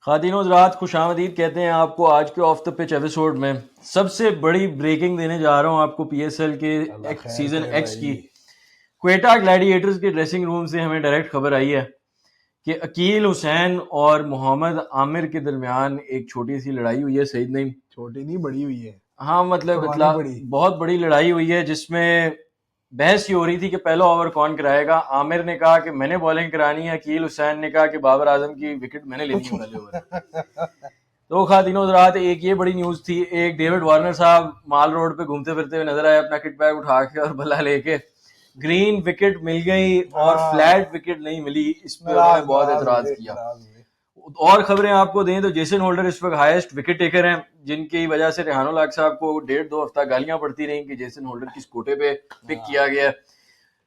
खातिन हज़रात खुशामदीद कहते हैं आपको आज के ऑफ द पिच एपिसोड में। सबसे बड़ी ब्रेकिंग देने जा रहा हूं आपको पीएसएल के अल्लाह खैर सीजन करे एक्स की। भाई। क्वेटा ग्लैडिएटर्स के ड्रेसिंग रूम से हमें डायरेक्ट खबर आई है कि अकील हुसैन और मोहम्मद आमिर के दरमियान एक छोटी सी लड़ाई हुई है। सही नहीं, छोटी नहीं बड़ी हुई है, हाँ मतलब पुरानी बड़ी। बहुत बड़ी लड़ाई हुई है जिसमें बहस ये हो रही थी कि पहला ओवर कौन कराएगा। आमिर ने कहा कि मैंने बॉलिंग करानी है, अकील हुसैन ने कहा कि बाबर आजम की विकेट मैंने लेनी है पहले ओवर। तो खातिनों हज़रात एक ये बड़ी न्यूज थी। एक डेविड वार्नर साहब माल रोड पे घूमते फिरते हुए नजर आए अपना किट बैग उठा के और बल्ला लेके। ग्रीन विकेट मिल गई और फ्लैट विकेट नहीं मिली, इस पे उन्होंने बहुत एतराज किया। और खबरें आपको दें तो जेसन होल्डर इस वक्त हाईएस्ट विकेट टेकर हैं, जिनकी वजह से रेहानुल हक साहब को 1.5-2 हफ्ता गालियां पड़ती रही कि जेसन होल्डर किस कोटे पे पिक किया गया।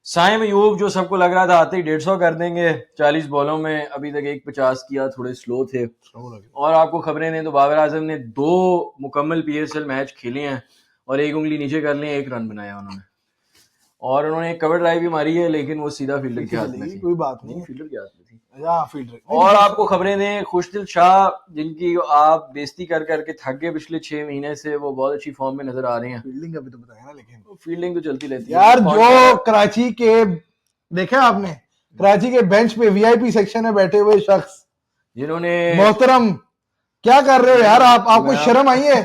साइम अयूब जो सबको लग रहा था आते ही 150 कर देंगे 40 बॉलों में, अभी तक 150 किया, थोड़े स्लो थे। और आपको खबरें दें तो बाबर आजम ने 2 मुकम्मल पीएसएल मैच खेले हैं और एक उंगली नीचे कर ली, 1 रन बनाया उन्होंने। और उन्होंने एक कवर ड्राइव भी मारी है, लेकिन वो सीधा फील्डर के हाथ में थी। कोई बात नहीं, फील्डर के हाथ में थी। फील्डर। और आपको खबरें दें खुशदिल शाह, जिनकी आप बेइज्जती कर करके थक गए पिछले 6 महीने से, वो बहुत अच्छी फॉर्म में नजर आ रहे हैं। फील्डिंग का भी तो बताया ना, लेकिन फील्डिंग तो चलती रहती है यार। जो कराची के देखा आपने, कराची के बेंच पे वीआईपी सेक्शन में बैठे हुए शख्स जिन्होंने मोहतरम, क्या कर रहे हो यार आप? आपको शर्म आई है?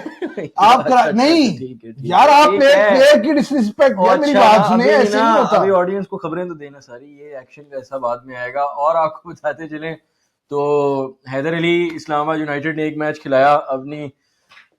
आप नहीं यार, आप प्लेयर की डिसरिस्पेक्ट यार। मेरी बात सुने, ऐसे नहीं होता। अभी ऑडियंस को खबरें तो देना सारी, ये एक्शन का ऐसा बाद में आएगा। और आपको बताते चलें तो हैदर अली इस्लामाबाद यूनाइटेड ने एक मैच खिलाया अपनी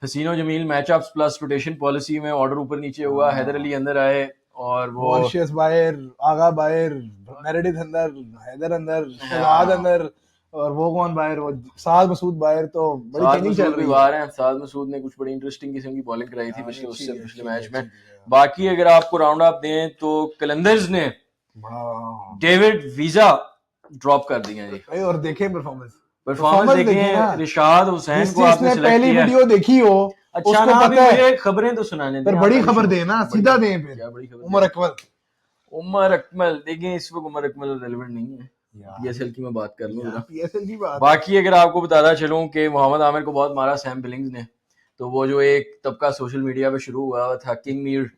हसीनो जमील मैचअप्स प्लस रोटेशन पॉलिसी में। ऑर्डर ऊपर नीचे हुआ, हैदर अली अंदर आए और वो मॉरिशियस बाहर, आगा बाहर, मेरेडिथ अंदर, हैदर अंदर, शहजाद अंदर, और वो कौन बाहर, वो साद मसूद बाहर। तो बड़ी चेंजिंग चल रही है। साद मसूद ने कुछ बड़ी इंटरेस्टिंग किस्म की बॉलिंग कराई थी पिछले मैच में। बाकी अगर आपको राउंड अप दें तो कलंदर्स ने डेविड वीजा ड्रॉप कर दिया जी। और देखें परफॉर्मेंस देखें रिशाद हुसैन को आपने पहली वीडियो देखी हो। अच्छा ना, अभी मुझे खबरें तो सुनाने दें, बड़ी खबर देना, सीधा दें। फिर उमर अकमल देखिए, इस वक्त उमर अकमल रेलेवेंट नहीं है। पीएसएल की मैं बात कर लूं जरा। पीएसएल की बात। बाकी अगर आपको बताता चलूं कि मोहम्मद आमिर को बहुत मारा सैम बिलिंग्स ने, तो वो जो एक तबका सोशल मीडिया पे शुरू हुआ था किंग मीर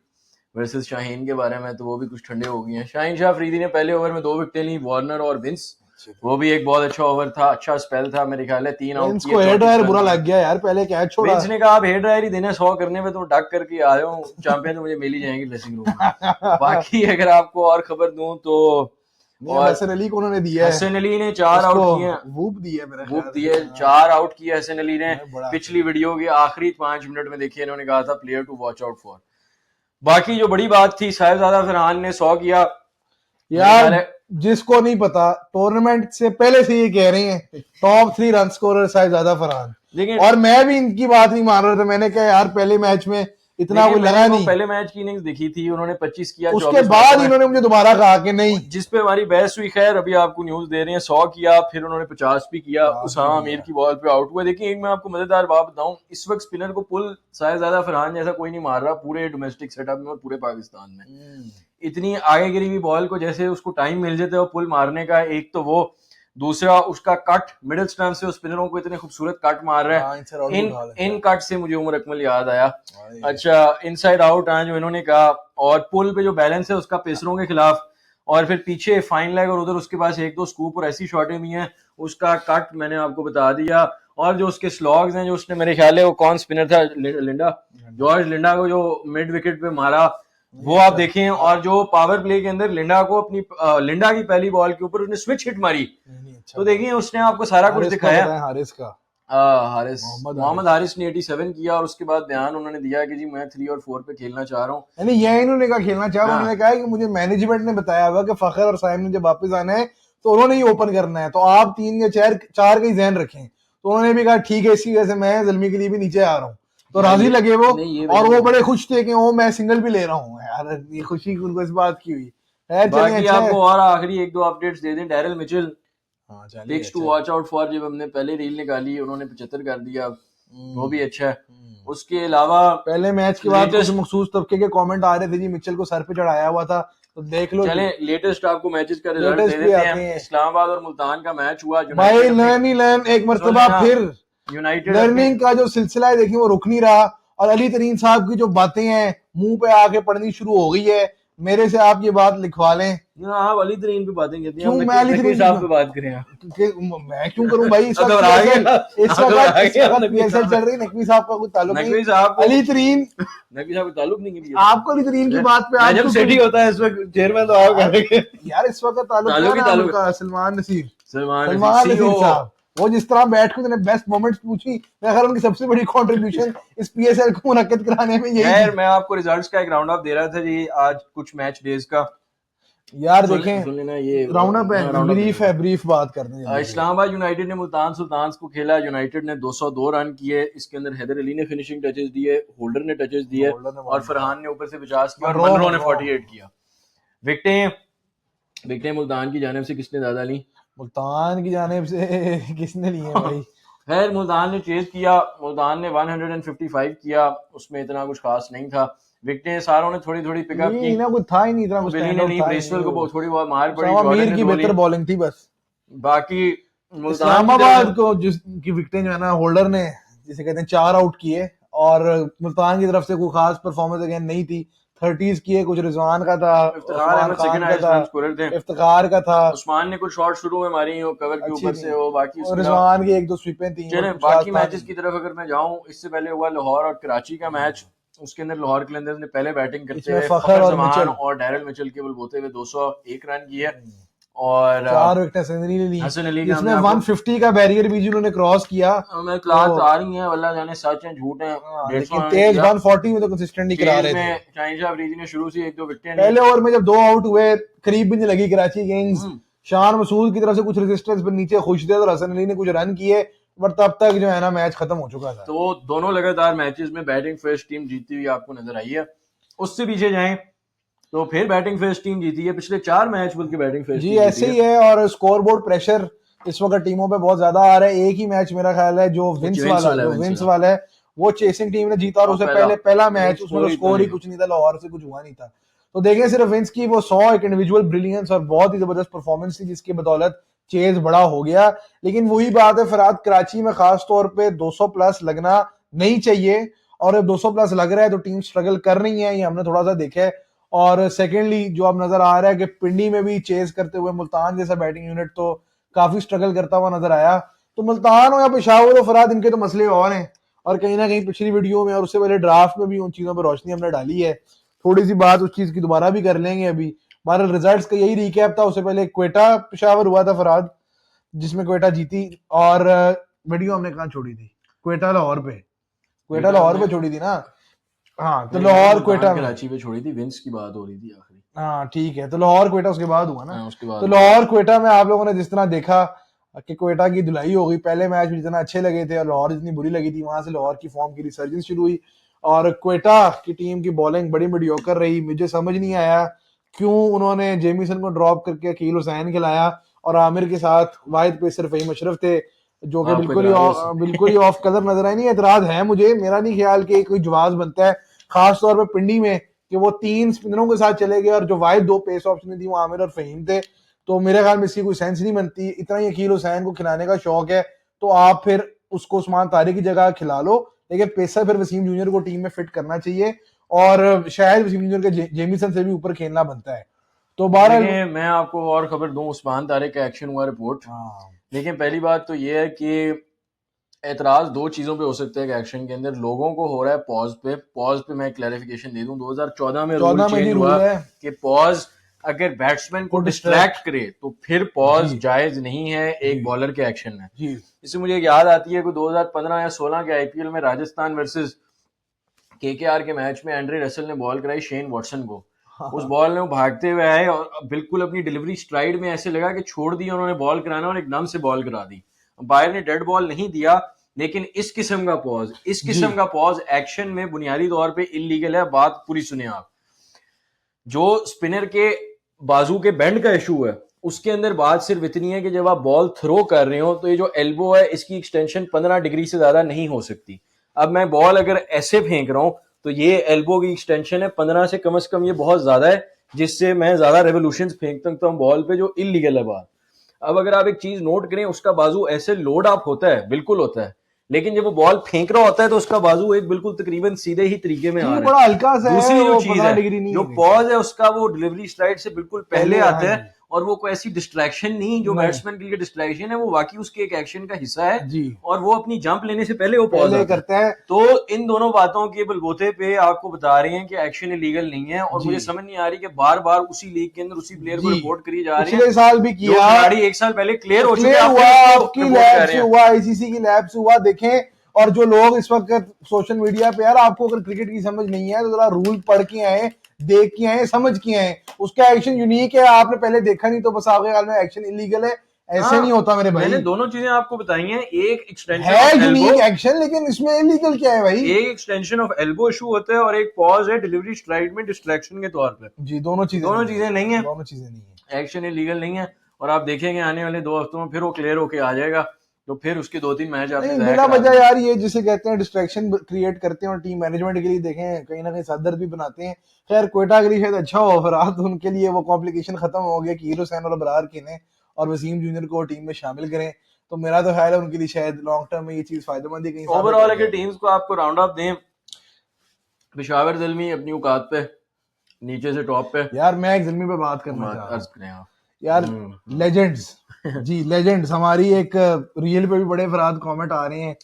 वर्सेस शाहीन के बारे में, तो वो भी कुछ ठंडे हो गए हैं। शाहीन शाह अफरीदी ने पहले ओवर में 2 विकेटें ली, वार्नर और विंस, वो भी एक बहुत अच्छा ओवर था, अच्छा स्पेल था। मेरे ख्याल है 3 आउट किए। हेयर ड्रायर बुरा लग गया यार, पहले कैच छोड़ा। विंस ने कहा आप हेयर ड्रायर ही देने 100 करने में, तो डक करके आ रहे हो, चैंपियन तो मुझे मिल ही जाएंगे ड्रेसिंग रूम में। बाकी अगर आपको और खबर दूं तो हसन अली को उन्होंने दिया है। हसन अली ने 4 आउट किए, वूप दिए 4 आउट किए हसन अली ने। पिछली वीडियो के आखिरी 5 मिनट में देखिए, इन्होंने कहा था player to watch out for. बाकी जो बड़ी बात थी, साहिबजादा फरहान ने 100 किया यार। जिसको नहीं पता, टूर्नामेंट से पहले से ये कह रहे हैं top 3 run scorer Sahibzada Farhan, और मैं भी इनकी बात नहीं मान रहा था। मैंने कहा यार पहले मैच में इतना कोई लगा नहीं। पहले मैच की इनिंग्स देखी थी, उन्होंने 25 किया, उसके बाद इन्होंने मुझे दोबारा कहा कि नहीं, जिस पे हमारी बहस हुई। खैर अभी आपको न्यूज दे रहे हैं, 100 किया, फिर उन्होंने 50 भी किया, उसामा आमिर की बॉल पे आउट हुआ। देखिए एक मैं आपको मजेदार बात बताऊं, इस वक्त स्पिनर को पुल साहिबजादा फरहान जैसा कोई नहीं मार रहा पूरे डोमेस्टिक सेटअप में और पूरे पाकिस्तान में। इतनी आगे गिरी हुई बॉल को जैसे उसको टाइम मिल जाता है वो पुल मारने का, एक तो वो, दूसरा उसका कट मिडिल स्टंप से स्पिनरों को इतने खूबसूरत कट मार रहा है। इन कट से मुझे उमर अकमल याद आया। अच्छा, इनसाइड आउट जो इन्होंने कहा, और पुल पे जो बैलेंस है उसका पेसरों के खिलाफ, और फिर पीछे फाइन लेग, और उधर उसके पास 1-2 स्कूप और ऐसी शॉटें भी हैं। उसका कट मैंने आपको बता दिया। और जो उसके स्लॉग्स हैं, जो उसने मेरे ख्याल है वो कौन स्पिनर था, लिंडा, जॉर्ज लिंडा को जो मिड विकेट पे मारा, वो आप देखें। और जो पावर प्ले के अंदर लिंडा को अपनी लिंडा की पहली बॉल के ऊपर उसने स्विच हिट मारी, तो देखिए उसने आपको सारा कुछ दिखाया। मोहम्मद हारिस ने 87 किया, और उसके बाद बयान उन्होंने दिया कि जी मैं 3 और 4 पे खेलना चाह रहा हूँ। ये इन्होंने कहा खेलना चाह रहा हूँ। उन्होंने कहा कि मुझे मैनेजमेंट ने बताया हुआ कि फखर और साइम ने जब वापस आना है तो उन्होंने ही ओपन करना है, तो आप 3 या 4 का ही ध्यान रखें। तो उन्होंने भी कहा ठीक है, इसी वजह से मैं जल्मी के लिए भी नीचे आ रहा हूँ, तो राजी लगे वो। और वो बड़े खुश थे कि वो मैं सिंगल भी ले रहा हूँ यार। ये खुशी उनको इस बात की हुई है। बाकी आपको और आखिरी 1-2 अपडेट्स दे दें। Daryl Mitchell picks to watch out for, जब हमने पहले रील निकाली उन्होंने 75 कर दिया, वो भी अच्छा है। उसके अलावा पहले मैच के बाद कुछ मखसूस तबके के कमेंट आ रहे थे जी मिचेल को सर पे चढ़ाया हुआ था, तो देख लो चले लेटेस्ट आपको मैचेस का रिजल्ट लेटेस्ट दे भी देते आते हैं। हैं इस्लामाबाद और मुल्तान का मैच हुआ। भाई, लर्न ही लर्न एक मर्तबा फिर यूनाइटेड लर्निंग का जो सिलसिला है देखिए वो रुक नहीं रहा, और अली तरीन साहब की जो बातें हैं मुंह पे आके पड़नी शुरू हो गई है। मेरे से आप ये बात लिखवा लें। आप अली तरीन पे बातें कहते हैं, क्यों हम मैं अली नकवी तरीन साहब पे बात करें आप? मैं क्यों करूं भाई? इस वक्त घबरा गए इस वक्त पीएसएल चल रही, नकवी साहब का कोई ताल्लुक नकवी नहीं। साहब अली तरीन, नकवी साहब का ताल्लुक नहीं है। आपको अली तरीन की बात पे जब सिटी होता है इस वक्त चेयरमैन तो आप करेंगे यार, इस वक्त ताल्लुक ताल्लुक ही क्या नाम ताल्लुक। उनका? सलमान नसीर सलमान नसीर CEO। साहब, वो जिस तरह बैठ के उन्होंने बेस्ट मोमेंट्स पूछी, मेरा ख्याल उनकी सबसे बड़ी कंट्रीब्यूशन इस पीएसएल को मुनक्किद कराने में यही खैर थी। मैं आपको रिजल्ट्स का एक राउंड अप दे रहा था जी, आज कुछ मैच डेज का यार सुन देखें, लेना ये राउंड अप है, round up ब्रीफ है, ब्रीफ बात करते हैं। इस्लामाबाद यूनाइटेड ने मुल्तान सुल्तान्स को खेला। यूनाइटेड ने 202 रन किए। इसके अंदर हैदर अली ने फिनिशिंग टचेस दिए, होल्डर ने टचेस दिए और फरहान ने ऊपर से 50 किया और मनरो ने 48 किया। विकेटें मुल्तान की जानिब से किसने ज्यादा ली? मुल्तान की जानिब से किसने लिए भाई? खैर मुल्तान ने चेज किया, मुल्तान ने 155 किया, उसमें इतना कुछ खास नहीं था। विकेटें सारों ने थोड़ी थोड़ी पिकअप की, ना कुछ था ही नहीं इतना कुछ, बिली ने ली, ब्रेसवेल को थोड़ी बहुत मार पड़ी, मीर की बेहतर बॉलिंग थी बस। बाकी इस्लामाबाद को जिसकी विकेटें जो है ना होल्डर ने जिसे कहते हैं 4 आउट किए, और मुल्तान की तरफ से कोई खास परफॉर्मेंस अगेन नहीं थी। 30s किए, कुछ रिजवान का था, इफ्तिखार का था, उस्मान ने कुछ शॉट शुरू में मारी हो कवर के ऊपर से, वो बाकी रिजवान की 1-2 स्वीपें थी। चलें बाकी मैचेस की तरफ अगर मैं जाऊं, इससे पहले हुआ लाहौर और कराची का मैच। उसके अंदर लाहौर कलंदर्स ने पहले बैटिंग करते हुए फखर जमान और डैरल मिचेल के बलबूते हुए 201 रन किए और 4 विकेटें हसन अली, इसमें 150 का बैरियर भी जिन्होंने क्रॉस किया। मैं क्लास आ रही है, वल्लाह जाने सच है झूठ है, लेकिन तेज 140 में तो कंसिस्टेंटली करा रहे थे। शाहिन अफरीदी ने शुरू से 1-2 विकेटें पहले ओवर में जब 2 आउट हुए, करीब भी नहीं लगी कराची किंग्स, शान मसूद की तरफ से कुछ रेजिस्टेंस पर नीचे खुश थे और हसन अली ने कुछ रन किए, पर तब तक जो है ना मैच खत्म हो चुका था। तो दोनों लगातार मैचेस में बैटिंग फर्स्ट टीम जीतती हुई आपको नजर आई है। उससे पीछे जाएं तो फिर बैटिंग फर्स्ट टीम जीती है, पिछले 4 मैच बल्कि बैटिंग फर्स्ट जी ऐसे ही है। और स्कोर बोर्ड प्रेशर इस वक्त टीमों पे बहुत ज्यादा आ रहा है। एक ही मैच मेरा ख्याल है जो विंस वाला है, वो चेसिंग टीम ने जीता, और उससे पहला मैच उसमें तो स्कोर ही कुछ नहीं था, लाहौर से कुछ हुआ नहीं था। तो देखें सिर्फ विंस की वो 100 एक इंडिविजुअल ब्रिलियंस और बहुत ही जबरदस्त परफॉर्मेंस थी जिसकी बदौलत चेज बड़ा हो गया। लेकिन वही बात है फराद, कराची में खास तौर पे 200 प्लस लगना नहीं चाहिए, और अब 200 प्लस लग रहा है तो टीम स्ट्रगल कर रही है, ये हमने थोड़ा सा देखा है। और सेकेंडली जो अब नजर आ रहा है कि पिंडी में भी चेज करते हुए मुल्तान जैसा बैटिंग यूनिट तो काफी स्ट्रगल करता हुआ नजर आया। तो मुल्तान हो या पेशावर हो फराद, इनके तो मसले और हैं, और कहीं ना कहीं पिछली वीडियो में और उससे पहले ड्राफ्ट में भी उन चीजों पर रोशनी हमने डाली है। थोड़ी सी बात उस चीज की दोबारा भी कर लेंगे अभी। बहरहाल रिजल्ट्स का यही रिकैप था। उससे पहले क्वेटा पेशावर हुआ था फराद, जिसमें क्वेटा जीती, और वीडियो हमने कहाँ छोड़ी थी? क्वेटा लाहौर पे छोड़ी थी ना। हाँ तो लाहौर क्वेटा कराची पे छोड़ी थी, विंस की बात हो रही थी आखिरी। हाँ ठीक है, तो लाहौर क्वेटा उसके बाद हुआ ना। उसके बाद तो लाहौर क्वेटा में आप लोगों ने जिस तरह देखा कि क्वेटा की धुलाई हो गई, पहले मैच में जितना अच्छे लगे थे और लाहौर जितनी बुरी लगी थी, वहां से लाहौर की फॉर्म की रिसर्जेंस शुरू हुई, और क्वेटा की टीम की बॉलिंग बड़ी मीडियोकर रही। मुझे समझ नहीं आया क्यों उन्होंने जेमिसन को ड्रॉप करके अकील हुसैन खिलाया, और आमिर के साथ वाहिद पेसर फहीम अशरफ थे जो कि बिल्कुल ही ऑफ कलर नजर आए। नहीं एतराज है मुझे, मेरा नहीं ख्याल कि कोई जवाब बनता है, खास तौर पे पिंडी में कि वो 3 स्पिनरों के साथ चले गए और जो वाहिद 2 पेस ऑप्शन थी वो आमिर और फहीम थे। तो मेरे ख्याल में इसकी कोई सेंस नहीं बनती। इतना ही अकील हुसैन को खिलाने का शौक है तो आप फिर उसको उस्मान तारिक की जगह खिला लो, लेकिन पेसर फिर वसीम जूनियर को टीम में फिट करना चाहिए, और शायद वसीम जूनियर के जेमिसन से भी ऊपर खेलना बनता है। तो बहरहाल मैं आपको और खबर दूं, उस्मान तारिक का एक्शन हुआ रिपोर्ट। लेकिन पहली बात तो ये है कि एतराज 2 चीजों पे हो सकता है कि एक्शन के अंदर लोगों को हो रहा है पॉज पे मैं क्लैरिफिकेशन दे दूं, 2014 में रूल चेंज हुआ कि पॉज अगर बैट्समैन को डिस्ट्रैक्ट करे तो फिर पॉज जायज नहीं है एक बॉलर के एक्शन में। इससे मुझे याद आती है कि 2015 या 16 के आईपीएल में राजस्थान वर्सेस केकेआर के मैच में एंड्रे रसेल ने बॉल कराई शेन वॉटसन को। उस बॉल में वो भागते हुए आए और बिल्कुल अपनी डिलीवरी स्ट्राइड में ऐसे लगा कि छोड़ दी उन्होंने बॉल कराना और एकदम से बॉल करा दी। अंपायर ने डेड बॉल नहीं दिया, लेकिन इस किस्म का पॉज एक्शन में बुनियादी तौर पे इलीगल है। बात पूरी सुने आप। जो स्पिनर के बाजू के बेंड का इशू है उसके अंदर बात सिर्फ इतनी है कि जब आप बॉल थ्रो कर रहे हो तो ये जो एल्बो है इसकी एक्सटेंशन 15 डिग्री से ज्यादा नहीं हो सकती। अब मैं बॉल अगर ऐसे फेंक रहा हूं तो ये एल्बो की एक्सटेंशन है 15 से कम ये बहुत ज्यादा है, जिससे मैं ज्यादा रेवोल्यूशंस फेंक सकता हूँ बॉल पे, जो इलीगल है बात। अब अगर आप एक चीज नोट करें, उसका बाजू ऐसे लोड अप होता है, बिल्कुल होता है, लेकिन जब वो बॉल फेंक रहा होता है तो उसका बाजू एक बिल्कुल तकरीबन सीधे ही तरीके में आ जी रहा बड़ा है। हल्का सा है, दूसरी जो वो चीज 15 है, डिग्री नहीं जो है। पॉज है उसका, वो डिलीवरी स्ट्राइड से बिल्कुल पहले हाँ आता है, जी। और वो कोई ऐसी डिस्ट्रैक्शन नहीं जो नहीं बैट्समैन के लिए डिस्ट्रैक्शन है, वो वाकई उसके एक एक्शन का हिस्सा है, जी, और वो अपनी जंप लेने से पहले वो पॉज पहले आता है। करता है। तो इन दोनों बातों के बलबूते पे आपको बता रहे हैं कि एक्शन इलीगल नहीं है, और जी मुझे समझ नहीं आ रही कि बार बार उसी लीग के अंदर उसी प्लेयर को जी, रिपोर्ट करी जा रही है। पिछले साल भी जो किया, खिलाड़ी एक साल पहले क्लियर हो चुके क्लियर हैं, हुआ, आप आपकी रिपोर्ट लैब कर से रहे हैं। हुआ, आईसीसी की लैब से हुआ, देखें। और जो लोग इस वक्त सोशल मीडिया पे, यार आपको अगर क्रिकेट की समझ नहीं है तो जरा रूल पढ़ के आए, देख के आए, समझ के आए। उसका एक्शन यूनिक है, आपने पहले देखा नहीं तो बस आपके ख्याल में एक्शन इलीगल है। ऐसे नहीं हाँ, होता मेरे मैंने भाई, दोनों चीजें आपको बताई हैं। एक एक्सटेंशन है ऑफ एल्बो, यूनिक एक्शन, लेकिन इसमें इलीगल क्या है भाई? एक एक्सटेंशन ऑफ एल्बो इशू होता है, और एक पॉज है डिलीवरी स्ट्राइड में डिस्ट्रैक्शन के तौर पे। जी, दोनों चीजें दोनों नहीं चीजें है, नहीं है, दोनों चीजें नहीं है। एक्शन इलीगल नहीं है। और आप देखेंगे आने वाले 2 हफ्तों में फिर वो क्लियर होके आ जाएगा, तो फिर उसके 2-3 मैच आपने नहीं, जाया बिना करा वजह देने। यार, ये जिसे कहते हैं डिस्ट्रैक्शन क्रिएट करते हैं और टीम मैनेजमेंट के लिए देखें कहीं ना कहीं सरदर्द भी बनाते हैं। खैर क्वेटा के लिए शायद अच्छा हो, फिर आज उनके लिए वो कॉम्प्लिकेशन खत्म हो गया कि हीरो सैन और बरार खेलें और वसीम जूनियर को टीम में शामिल करें। तो मेरा तो ख्याल है उनके लिए शायद लॉन्ग टर्म में ये चीज फायदेमंद है, कहीं साबित ओवरऑल हो अगर जाए। टीम्स को आपको राउंड अप दें, पेशावर ज़ल्मी अपनी औकात पे, नीचे से टॉप पे। यार मैं एक ज़िल्मी पे बात करना चाह बात रहा अर्ज हूँ। करें आप। यार हम्म। लेजेंड्स, जी लेजेंड्स, हमारी एक रील पे भी बड़े फराद कमेंट आ रहे हैं,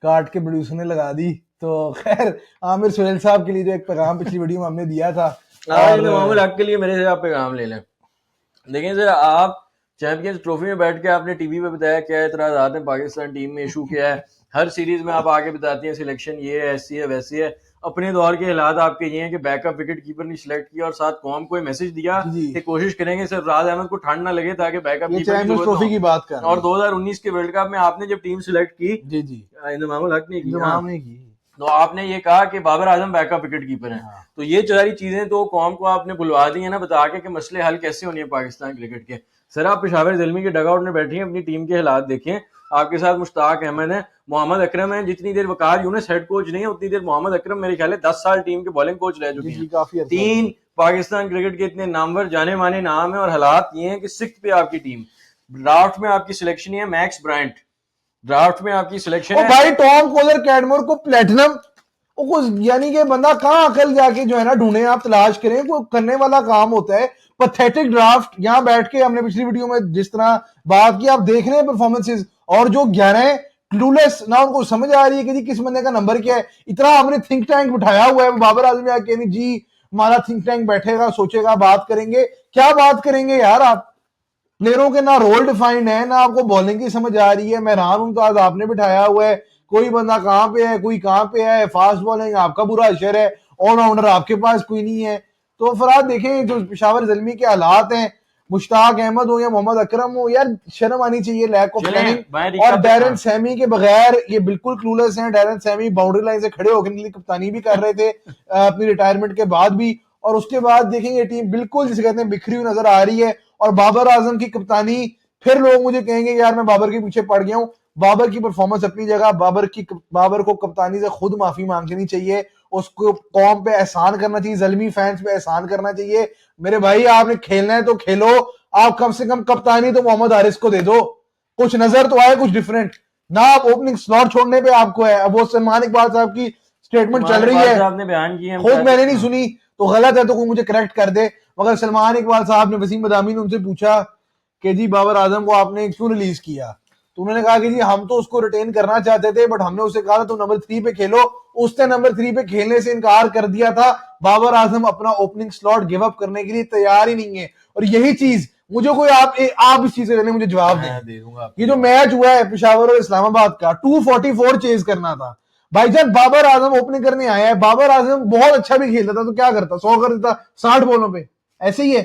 काट के प्रोड्यूसर ने लगा दी। तो खैर आमिर सुहेल साहब के लिए जो एक पैगाम पिछली वीडियो में हमने दिया था, आज और मामूल हक के लिए मेरे से आप पैगाम ले लें। देखिए सर, आप चैंपियंस ट्रॉफी में बैठ के आपने टीवी पे बताया क्या एतराज़ात हैं पाकिस्तान टीम में, इशू क्या है। हर सीरीज में आप आके बताती हैं सिलेक्शन ये है, ऐसी है, वैसी है। अपने दौर के हालात आपके ये हैं कि बैकअप विकेट कीपर ने सिलेक्ट किया और साथ कौम को मैसेज दिया जी जी, कि कोशिश करेंगे सर राज अहमद को ठंड ना लगे ताकि बैकअप ये कीपर की चैंपियंस जरूरत ना ट्रॉफी की बात कर हो। रहे और हैं। 2019 के वर्ल्ड कप में आपने जब टीम सिलेक्ट की, जी जी, इंतजामुल हक ने की, हाँ, इंतजाम ने की। तो आपने ये कहा कि Babar Azam backup wicket keeper हैं। हाँ तो ये सारी चीजें तो कौम को आपने बुलवा दी है ना, बता के कि मसले हल कैसे होने हैं पाकिस्तान क्रिकेट के। सर आप पेशावर ज़ल्मी के डगआउट में बैठी हैं, अपनी टीम के हालात देखें। आपके साथ मुश्ताक अहमद है, मोहम्मद अकरम है। जितनी देर वकार यूनुस हेड कोच नहीं है, उतनी देर मोहम्मद अकरम मेरे ख्याल है 10 साल टीम के बॉलिंग कोच रह जी चुके जी, हैं। काफी अर्सा हो गया। 3 पाकिस्तान क्रिकेट के इतने नामवर जाने माने नाम है, और हालात ये हैं कि 6th पे आपकी टीम। ड्राफ्ट में आपकी सिलेक्शन है मैक्स ब्रायंट, ड्राफ्ट में आपकी सिलेक्शन ओ है। भाई, टॉम कोलर कैडमोर को प्लेटिनम, यानी कि बंदा कहाँ अकल जाके जो है ना ढूंढे, आप तलाश करें, कोई करने वाला काम होता है। पथेटिक ड्राफ्ट, यहाँ बैठ के हमने पिछली वीडियो में जिस तरह बात की, आप देख रहे हैं परफॉर्मेंसेस, और जो 11 क्लूलेस ना, उनको समझ आ रही है कि जी किस बंदे का नंबर क्या है। इतना हमने थिंक टैंक बिठाया हुआ है, बाबर आजम आके नहीं जी हमारा थिंक टैंक बैठेगा, सोचेगा, बात करेंगे। क्या बात करेंगे यार आप? प्लेयरों के ना रोल डिफाइंड है, ना आपको बॉलिंग की समझ आ रही है। मैं हैरान हूं, तो आज आपने बिठाया हुआ है, कोई बंदा कहां पे है, कोई कहां पे है, फास्ट बॉलिंग आपका बुरा अशर है, ऑलराउंडर आपके पास कोई नहीं है। तो फिर आप देखें जो पेशावर ज़ल्मी के हालात हैं, मुश्ताक अहमद हो या मोहम्मद अकरम हो, यार शर्म आनी चाहिए, लैक ऑफ प्लानिंग। और डैरन सैमी के बगैर ये बिल्कुल क्लूलेस हैं। डैरन सैमी बाउंड्री लाइन से खड़े होकर लिए कप्तानी भी कर रहे थे अपनी रिटायरमेंट के बाद भी, और उसके बाद देखेंगे टीम बिल्कुल जिसे कहते हैं बिखरी हुई नजर आ रही है। और बाबर आजम की कप्तानी, फिर लोग मुझे कहेंगे यार मैं बाबर के पीछे पड़ गया हूं। बाबर की परफॉर्मेंस अपनी जगह, बाबर को कप्तानी से खुद माफी मांग लेनी चाहिए, उसको कौम पे एहसान करना चाहिए, ज़ल्मी फैंस पे एहसान करना चाहिए। मेरे भाई आपने खेलना है तो खेलो, आप कम से कम कप्तानी तो मोहम्मद हारिस को दे दो, कुछ नजर तो आए, कुछ डिफरेंट ना। आप ओपनिंग स्लॉट छोड़ने पे आपको है। अब वो सलमान इकबाल साहब की स्टेटमेंट चल रही है, आपने बयान किए, खुद मैंने नहीं सुनी, तो गलत है तो कोई मुझे करेक्ट कर दे। मगर सलमान इकबाल साहब ने, वसीम बदामी ने उनसे पूछा कि जी बाबर आजम को आपने क्यों रिलीज किया, तो उन्होंने कहा कि जी हम तो उसको रिटेन करना चाहते थे, बट हमने उसे कहा था तुम नंबर 3 पे खेलो, उसने नंबर 3 पे खेलने से इनकार कर दिया था। बाबर आजम अपना ओपनिंग स्लॉट गिव अप करने के लिए तैयार ही नहीं है। और यही चीज मुझे कोई आप इस चीज से मुझे जवाब दें। ये जो मैच हुआ है पेशावर और इस्लामाबाद का, 244 चेज करना था भाईजान। बाबर आजम ओपनिंग करने आया है, बाबर आजम बहुत अच्छा भी खेलता था तो क्या करता, 100 कर देता 60 बॉलों पे, ऐसे ही है।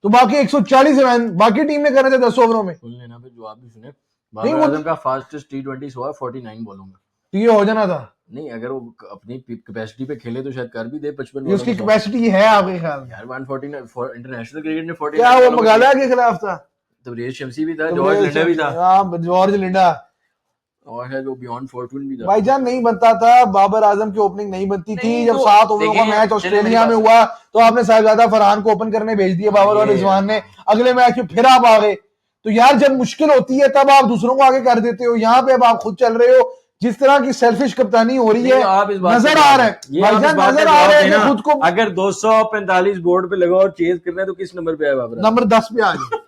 तो बाकी 140 रन बाकी टीम ने करने थे 10 ओवरों में। सुन लेना पे जवाब भी सुने, बाबर आजम का फास्टेस्ट T20 हुआ 49 बॉलों में, तो ये हो जाना था। नहीं, अगर वो अपनी कैपेसिटी पे खेले तो शायद कर भी दे 55 उसकी कैपेसिटी है आपके ख्याल में? यार 149 इंटरनेशनल क्रिकेट में 49 क्या वो मगाला के खिलाफ था? तो रेज शमसी भी था, जॉर्ज लिंडा भी था। हाँ जॉर्ज लिंडा, और है जो बियॉन्ड फॉर्चून भी था भाईजान नहीं बनता था, बाबर आजम की ओपनिंग नहीं बनती थी। नहीं जब तो 7 ओवरों का देखें, मैच चलिए ऑस्ट्रेलिया मेरी में बात हुआ तो आपने साहिबजादा फरहान को ओपन करने भेज दिया बाबर और ये रिजवान ने, अगले मैच में फिर आप आ गए। तो यार जब मुश्किल होती है तब आप दूसरों को आगे कर देते हो, यहाँ पे अब आप खुद चल रहे हो। जिस तरह की सेल्फिश कप्तानी हो रही नहीं है तो आप इस बात नजर का आ जवाब रहा दें। है ये आप इस भाईजान, बात का नजर आ जवाब रहा है देना, कि खुद को अगर 245 बोर्ड पे लगा और चेज करना है तो किस नंबर पे आए बाबर आजम? नंबर 10 पे आ जाए,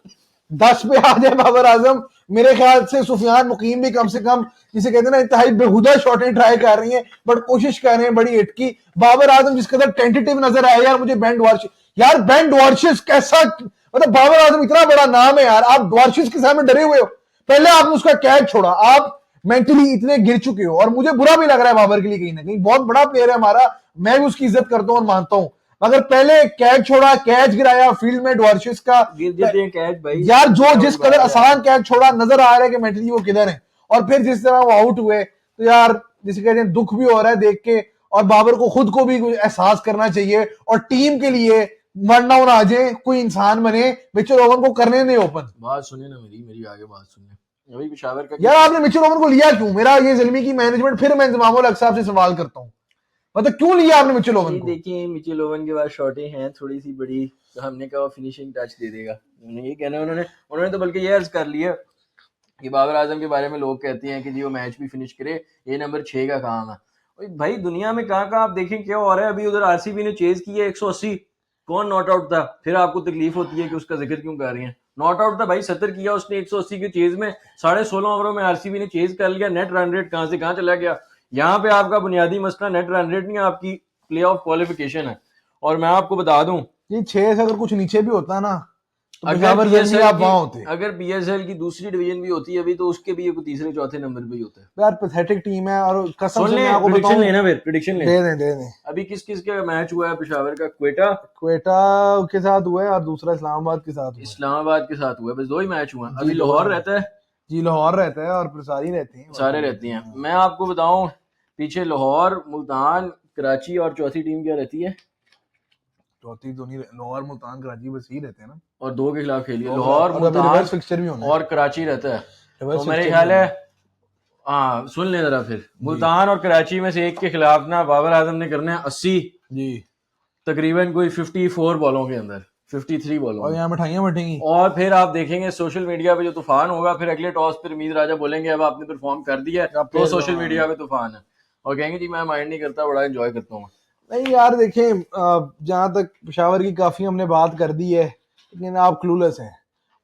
10 पे आ जाए बाबर आजम। मेरे ख्याल से सुफियान मुकीम भी कम से कम, जिसे कहते हैं ना, इंतहाई बेहुदा शॉटें ट्राई कर रही हैं, बट कोशिश कर रहे हैं बड़ी हिट की। बाबर आजम जिस कदर टेंटेटिव नजर आया यार मुझे बेन वार्शिस, यार बेन वार्शिस कैसा, मतलब बाबर आजम इतना बड़ा नाम है यार, आप वार्शिस के सामने डरे हुए हो। पहले आपने उसका कैच छोड़ा, आप मेंटली इतने गिर चुके हो, और मुझे बुरा भी लग रहा है बाबर के लिए, कहीं ना कहीं बहुत बड़ा प्लेयर है हमारा, मैं भी उसकी इज्जत करता हूं और मानता हूं, मगर पहले कैच छोड़ा, कैच गिराया फील्ड में डॉर्शिस का, गिर जाते हैं कैच भाई यार जो क्या जिस बड़ी कदर बात है। आसान कैच छोड़ा, नजर आ रहा है कि मेंटली वो किधर है। और फिर जिस तरह वो आउट हुए तो यार जिसे कहते हैं दुख भी हो रहा है देख के, और बाबर को खुद को भी कुछ एहसास करना चाहिए, और टीम के लिए मरना होना आ जाए, कोई इंसान बने, मिचेल ओवन को करने नहीं ओपन। बात सुने ना मेरी आगे बात सुने। अभी पेशावर का यार आपने मिचेल ओवन को लिया क्यों? मेरा ये ज़िल्मी की मैनेजमेंट, फिर मैं इंजमाम उल हक साहब से सवाल करता हूं, मतलब क्यों लिया आपने मिचेल ओवन को? देखिए मिचेल ओवन के बाद शॉटें हैं थोड़ी सी बड़ी, तो हमने कहा फिनिशिंग टच दे देगा, उन्होंने ये कहना, उन्होंने तो बल्कि ये अर्ज कर लिया कि बाबर आजम के बारे में लोग कहते हैं कि जी वो मैच भी फिनिश करे, ये नंबर 6 का काम है। भाई दुनिया में कहाँ आप देखें क्या हो रहा है। अभी उधर आरसीबी ने चेज की है 180, कौन नॉट आउट था? फिर आपको तकलीफ होती है कि उसका जिक्र क्यों कर रही है? नॉट आउट था भाई, 70 किया उसने 180 के चेज में, 16.5 ओवरों में आरसीबी ने चेज कर लिया। नेट रन रेट कहां से कहां चला गया। यहाँ पे आपका बुनियादी मसला नेट रन रेट नहीं, आपकी प्ले ऑफ क्वालिफिकेशन है। और मैं आपको बता दूं, ये 6 से अगर कुछ नीचे भी होता ना तो अगर पेशावर ज़िल्मी आप वहां होते। अगर बीएसएल की दूसरी डिवीजन भी होती है अभी, तो उसके भी ये तीसरे चौथे नंबर पे ही होता है। यार पैथेटिक टीम है, और कसम सुन से ले, मैं आपको प्रेडिक्शन बताऊं, लेना फिर, प्रेडिक्शन ले। दे दें। अभी किस किस का मैच हुआ है पेशावर का? क्वेटा के साथ हुआ है और दूसरा इस्लामाबाद के साथ हुआ है। इस्लामाबाद के साथ हुआ है, बस 2 ही मैच हुए हैं। जी, अभी दो लाहौर है। रहता है, जी लाहौर रहता है, और प्रसारी रहती हैं, सारे रहती हैं। मैं आपको बताऊं, पीछे लाहौर, मुल्तान, कराची और चौथी टीम क्या रहती है? चौथी तो नहीं, लाहौर मुल्तान कराची बस ही रहते हैं ना, और 2 के खिलाफ खेली है, और लाहौर, अभी रिवर्स मुल्तान फिक्सचर भी होना है। और कराची रहता है। रिवर्स तो मेरे फिक्सचर ख्याल भी है, होना हाँ सुन ले जरा, फिर मुल्तान और कराची में से एक के खिलाफ ना बाबर आजम ने करने हैं 80, जी, तकरीबन कोई 54 बॉलों के अंदर, 53 बॉलों और में। यहाँ मिठाइयाँ बटेंगी। और फिर आप देखेंगे सोशल मीडिया पे जो तूफान होगा, फिर अगले टॉस पर मीर राजा बोलेंगे अब आपने परफॉर्म कर दिया है, तो सोशल मीडिया पे तूफान है, और कहेंगे जी मैं माइंड नहीं करता, बड़ा एंजॉय करता हूँ। नहीं यार देखें, जहाँ तक पेशावर की काफी हमने बात कर दी है, लेकिन आप क्लूलेस हैं,